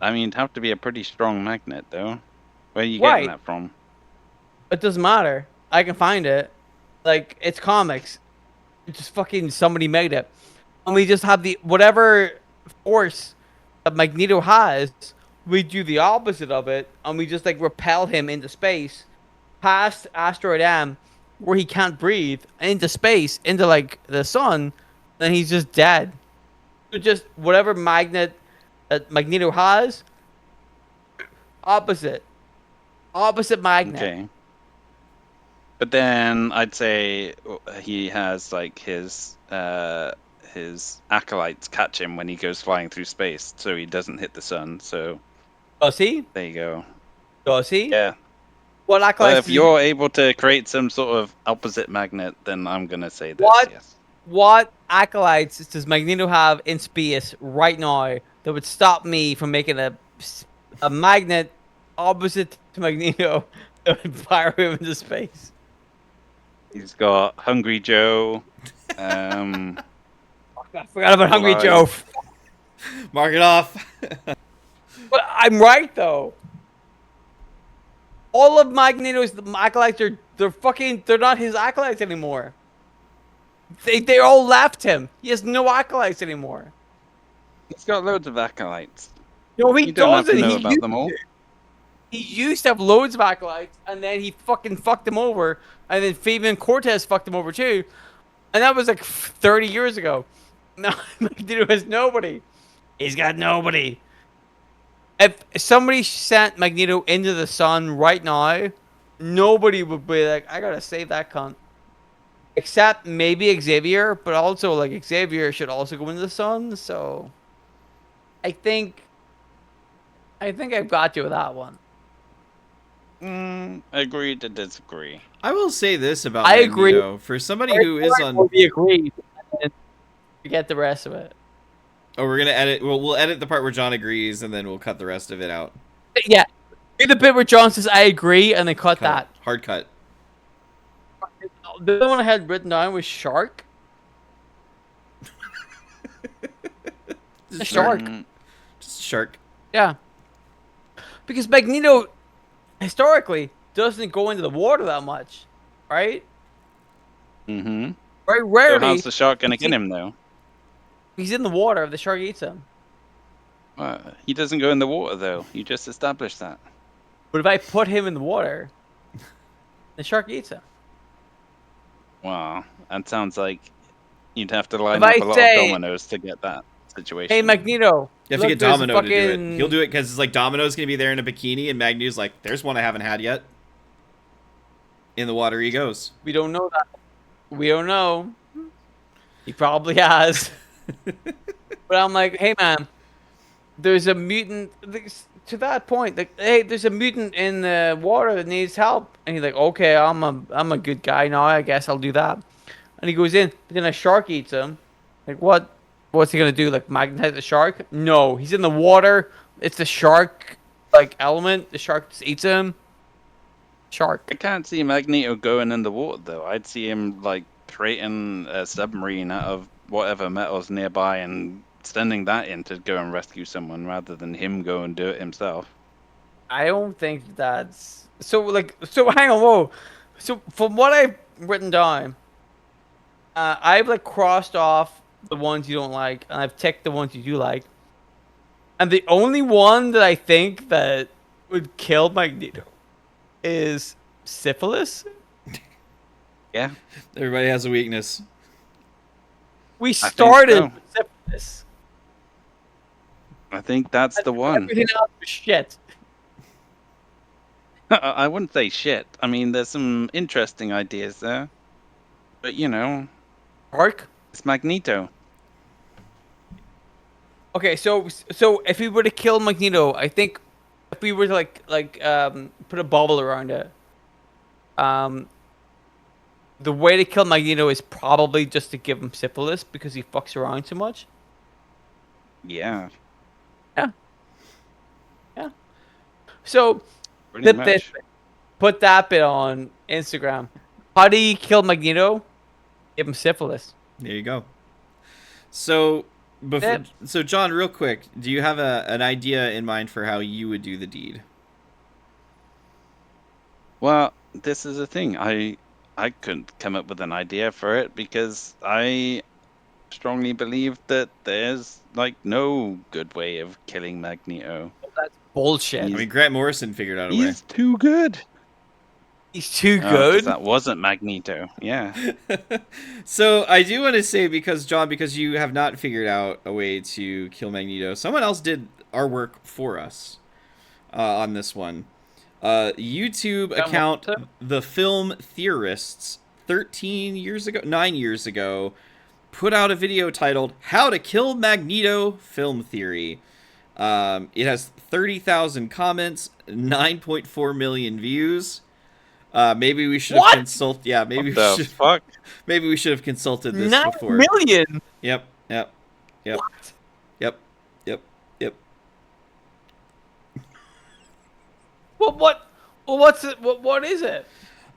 I mean, it'd have to be a pretty strong magnet, though. Where are you Right. getting that from? It doesn't matter. I can find it. Like, it's comics. It's just fucking somebody made it. And we just have the whatever force that Magneto has, we do the opposite of it, and we just like repel him into space, past asteroid M, where he can't breathe, into space, into like the sun, then he's just dead. So just whatever magnet that Magneto has, opposite magnet. Okay. But then I'd say he has like his acolytes catch him when he goes flying through space, so he doesn't hit the sun. So Does he? there you go. Does he? Yeah. What Well, acolytes if does he? you're able to create some sort of opposite magnet, then I'm gonna say this. What? Yes. What acolytes does Magneto have in space right now that would stop me from making a magnet opposite to Magneto that would fire him into space? He's got Hungry Joe. I forgot about Hungry Like- Joe. Mark it off. But I'm right though. All of Magneto's acolytes they're not his acolytes anymore. They all left him. He has no acolytes anymore. He's got loads of acolytes. No, he You don't have to doesn't. know about them all. He used to have loads of acolytes, and then he fucking fucked them over, and then Fabian Cortez fucked him over too, and that was like 30 years ago. Now Magneto has nobody. He's got nobody. If somebody sent Magneto into the sun right now, nobody would be like, I gotta save that cunt. Except maybe Xavier, but also like Xavier should also go into the sun, so I think I've got you with that one. Agree to disagree. I will say this about I agree. Magneto. For somebody who is on... We agree. And forget the rest of it. Oh, we're going to edit... Well, we'll edit the part where John agrees, and then we'll cut the rest of it out. Yeah. Do the bit where John says I agree and then cut that. Hard cut. The other one I had written down was Shark. A shark. Just a shark. Yeah. Because Magneto historically doesn't go into the water that much, right? Mm-hmm. Very So rarely. how's the shark gonna get him though? He's in the water if the shark eats him. He doesn't go in the water though. You just established that. But if I put him in the water, the shark eats him. Wow, that sounds like you'd have to line If up I a lot say- of dominoes to get that situation. Hey Magneto. You have look, to get there's a Domino to do it. fucking- He'll do it because it's like Domino's going to be there in a bikini, and Magneto's like, there's one I haven't had yet. In the water he goes. We don't know that. We don't know. He probably has. But I'm like, hey man, there's a mutant. To that point, like, hey, there's a mutant in the water that needs help, and he's like, okay, I'm a good guy now. I guess I'll do that. And he goes in, but then a shark eats him. Like, what? What's he gonna do? Like, magnetize the shark? No, he's in the water. It's the shark, like, element. The shark just eats him. Shark. I can't see Magneto going in the water though. I'd see him like creating a submarine out of whatever metals nearby and sending that in to go and rescue someone rather than him go and do it himself. I don't think that's so. Like, so hang on, whoa. So from what I've written down, I've like crossed off the ones you don't like, and I've ticked the ones you do like. And the only one that I think that would kill Magneto is syphilis. Yeah, Everybody has a weakness. We think started so. with syphilis. I think that's the one. Everything else was shit. I wouldn't say shit. I mean, there's some interesting ideas there, but you know, Ark. it's Magneto. Okay, so if we were to kill Magneto, I think if we were to put a bubble around it, the way to kill Magneto is probably just to give him syphilis because he fucks around too much. Yeah, Yeah. So pretty clip much. this, put that bit on Instagram. How do you kill Magneto? Give him syphilis. There you go. So, so John, real quick, do you have an idea in mind for how you would do the deed? Well, this is the thing. I couldn't come up with an idea for it because I strongly believe that there's like no good way of killing Magneto. That's bullshit. I mean, Grant Morrison figured out a way. He's too good. He's too 'Cause good. that wasn't Magneto. Yeah. So I do want to say, because you have not figured out a way to kill Magneto, someone else did our work for us on this one. YouTube Yeah, account what's The Film Theorists 9 years ago put out a video titled "How to Kill Magneto: Film Theory." It has 30,000 comments, 9.4 million views. Maybe we should have What? consult. Yeah, What the fuck? maybe we should have consulted this 9 million? Yep, yep, yep, What? yep, yep, yep. What? Well, what's it? What is it?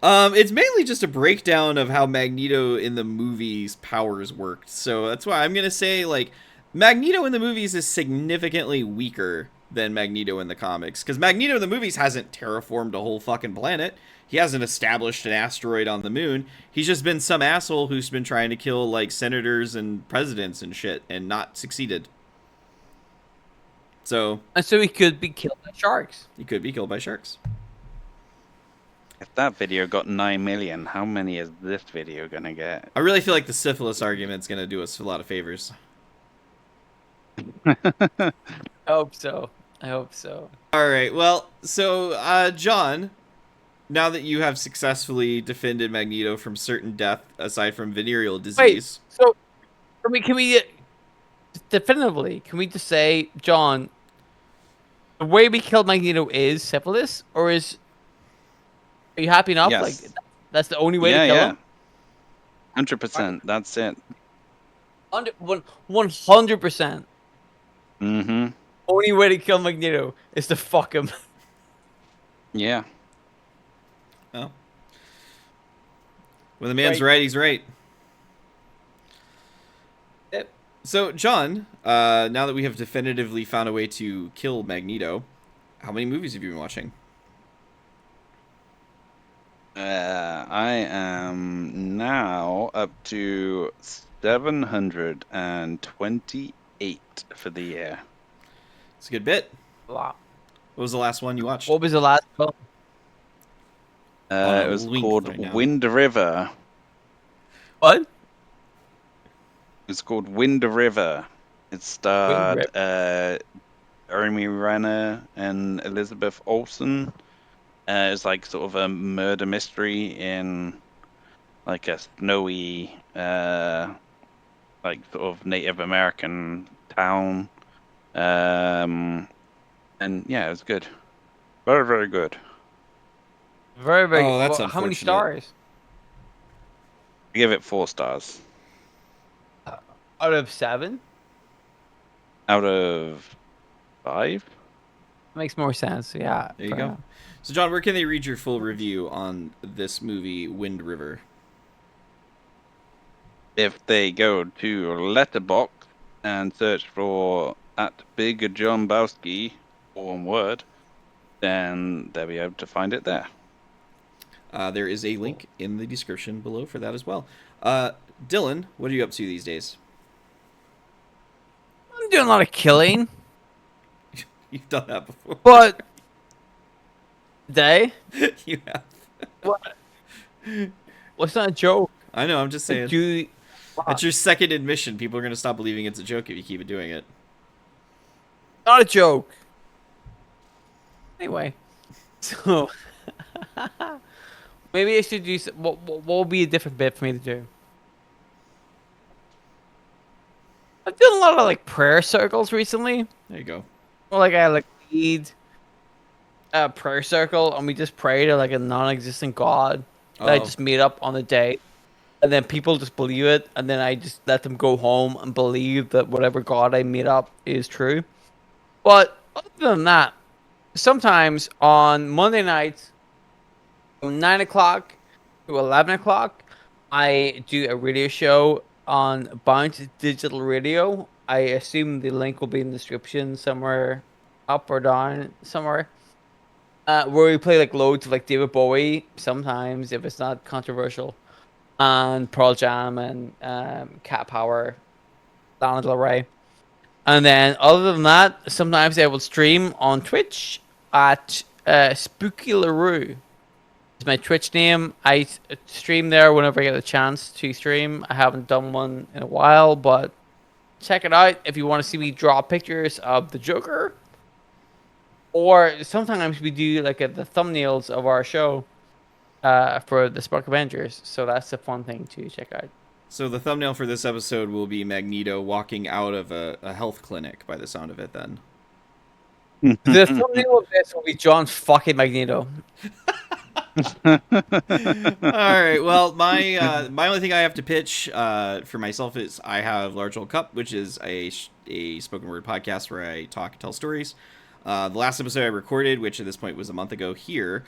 It's mainly just a breakdown of how Magneto in the movies' powers worked. So that's why I'm gonna say like Magneto in the movies is significantly weaker than Magneto in the comics, because Magneto in the movies hasn't terraformed a whole fucking planet. He hasn't established an asteroid on the moon. He's just been some asshole who's been trying to kill like senators and presidents and shit and not succeeded. So And so he could be killed by sharks. he could be killed by sharks. If that video got 9 million, how many is this video gonna get? I really feel like the syphilis argument's gonna do us a lot of favors. I hope so. I hope so. All right. Well, so John, now that you have successfully defended Magneto from certain death, aside from venereal Wait. disease, So, can we definitively? Can we just say, John, the way we killed Magneto is syphilis, or is? Are you happy enough? Yes. Like, that's the only way Yeah, to kill yeah. him. 100%. That's it. 100%. Mm-hmm. Only way to kill Magneto is to fuck him. Yeah. well, when the man's Right. right, he's right. Yep. So, John, now that we have definitively found a way to kill Magneto, how many movies have you been watching? I am now up to 728 for the year. It's a good bit. Wow. What was the last one you watched? What was the last film? On a It was link called right now. Wind River. What? It's called Wind River. It starred River. Jeremy Renner and Elizabeth Olsen. It's like sort of a murder mystery in like a snowy, like sort of Native American town. And yeah, it was good. Very, very good. Very, very. Oh, that's how many unfortunate. stars? I give it 4 stars Out of 7? out of 5. Makes more sense. Yeah. There you go. So, John, where can they read your full review on this movie, Wind River? If they go to Letterboxd and search for @Big John Bowski, all one word, then they'll be able to find it there. There is a link in the description below for that as well. Dylan, what are you up to these days? I'm doing a lot of killing, You've done that before. but today, You have. what? What's not a joke? I know, I'm just saying. Do That's your second admission. People are going to stop believing it's a joke if you keep doing it. not a joke. Anyway, so maybe I should do. What will be a different bit for me to do? I've done a lot of like prayer circles recently. There you go. Or like I like lead a prayer circle and we just pray to like a non-existent god. That I Uh-oh. just meet up on the day, and then people just believe it, and then I just let them go home and believe that whatever god I meet up is true. But other than that, sometimes on Monday nights from 9 o'clock to 11 o'clock, I do a radio show on Bounce Digital Radio. I assume the link will be in the description somewhere, up or down somewhere. Where we play like loads of like David Bowie sometimes if it's not controversial, and Pearl Jam and Cat Power, Lana Del Rey. And then other than that, sometimes I will stream on Twitch at Spooky LaRue. It's my Twitch name. I stream there whenever I get a chance to stream. I haven't done one in a while, but check it out if you want to see me draw pictures of the Joker. Or sometimes we do like the thumbnails of our show for the Spark Avengers. So that's a fun thing to check out. So the thumbnail for this episode will be Magneto walking out of a health clinic by the sound of it then. The thumbnail of this will be John fucking Magneto. All right. Well, my only thing I have to pitch for myself is I have Large Old Cup, which is a spoken word podcast where I talk and tell stories. The last episode I recorded, which at this point was a month ago here,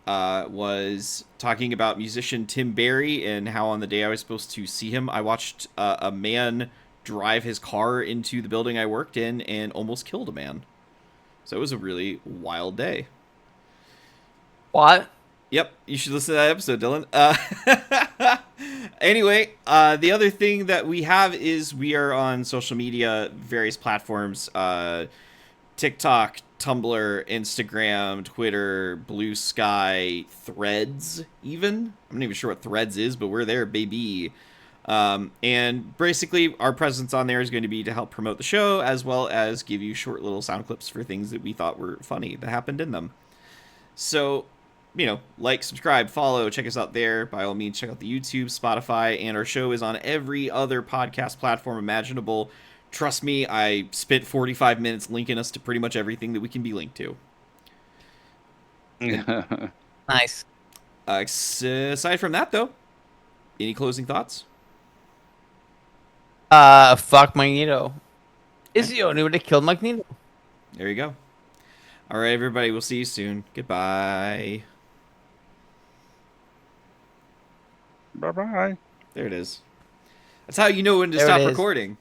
was talking about musician Tim Barry and how on the day I was supposed to see him, I watched a man drive his car into the building I worked in and almost killed a man. So it was a really wild day. What? Yep, you should listen to that episode, Dylan. Anyway, the other thing that we have is we are on social media, various platforms, TikTok, Tumblr, Instagram, Twitter, Blue Sky, Threads, even. I'm not even sure what Threads is, but we're there, baby. And basically, our presence on there is going to be to help promote the show, as well as give you short little sound clips for things that we thought were funny that happened in them. So, you know, like, subscribe, follow, check us out there. By all means, check out the YouTube, Spotify, and our show is on every other podcast platform imaginable. Trust me, I spent 45 minutes linking us to pretty much everything that we can be linked to. Nice. Aside from that, though, any closing thoughts? Fuck Magneto. Is the only way to kill Magneto. There you go. All right, everybody, we'll see you soon. Goodbye. Bye-bye. There it is. That's how you know when to There it stop is. recording.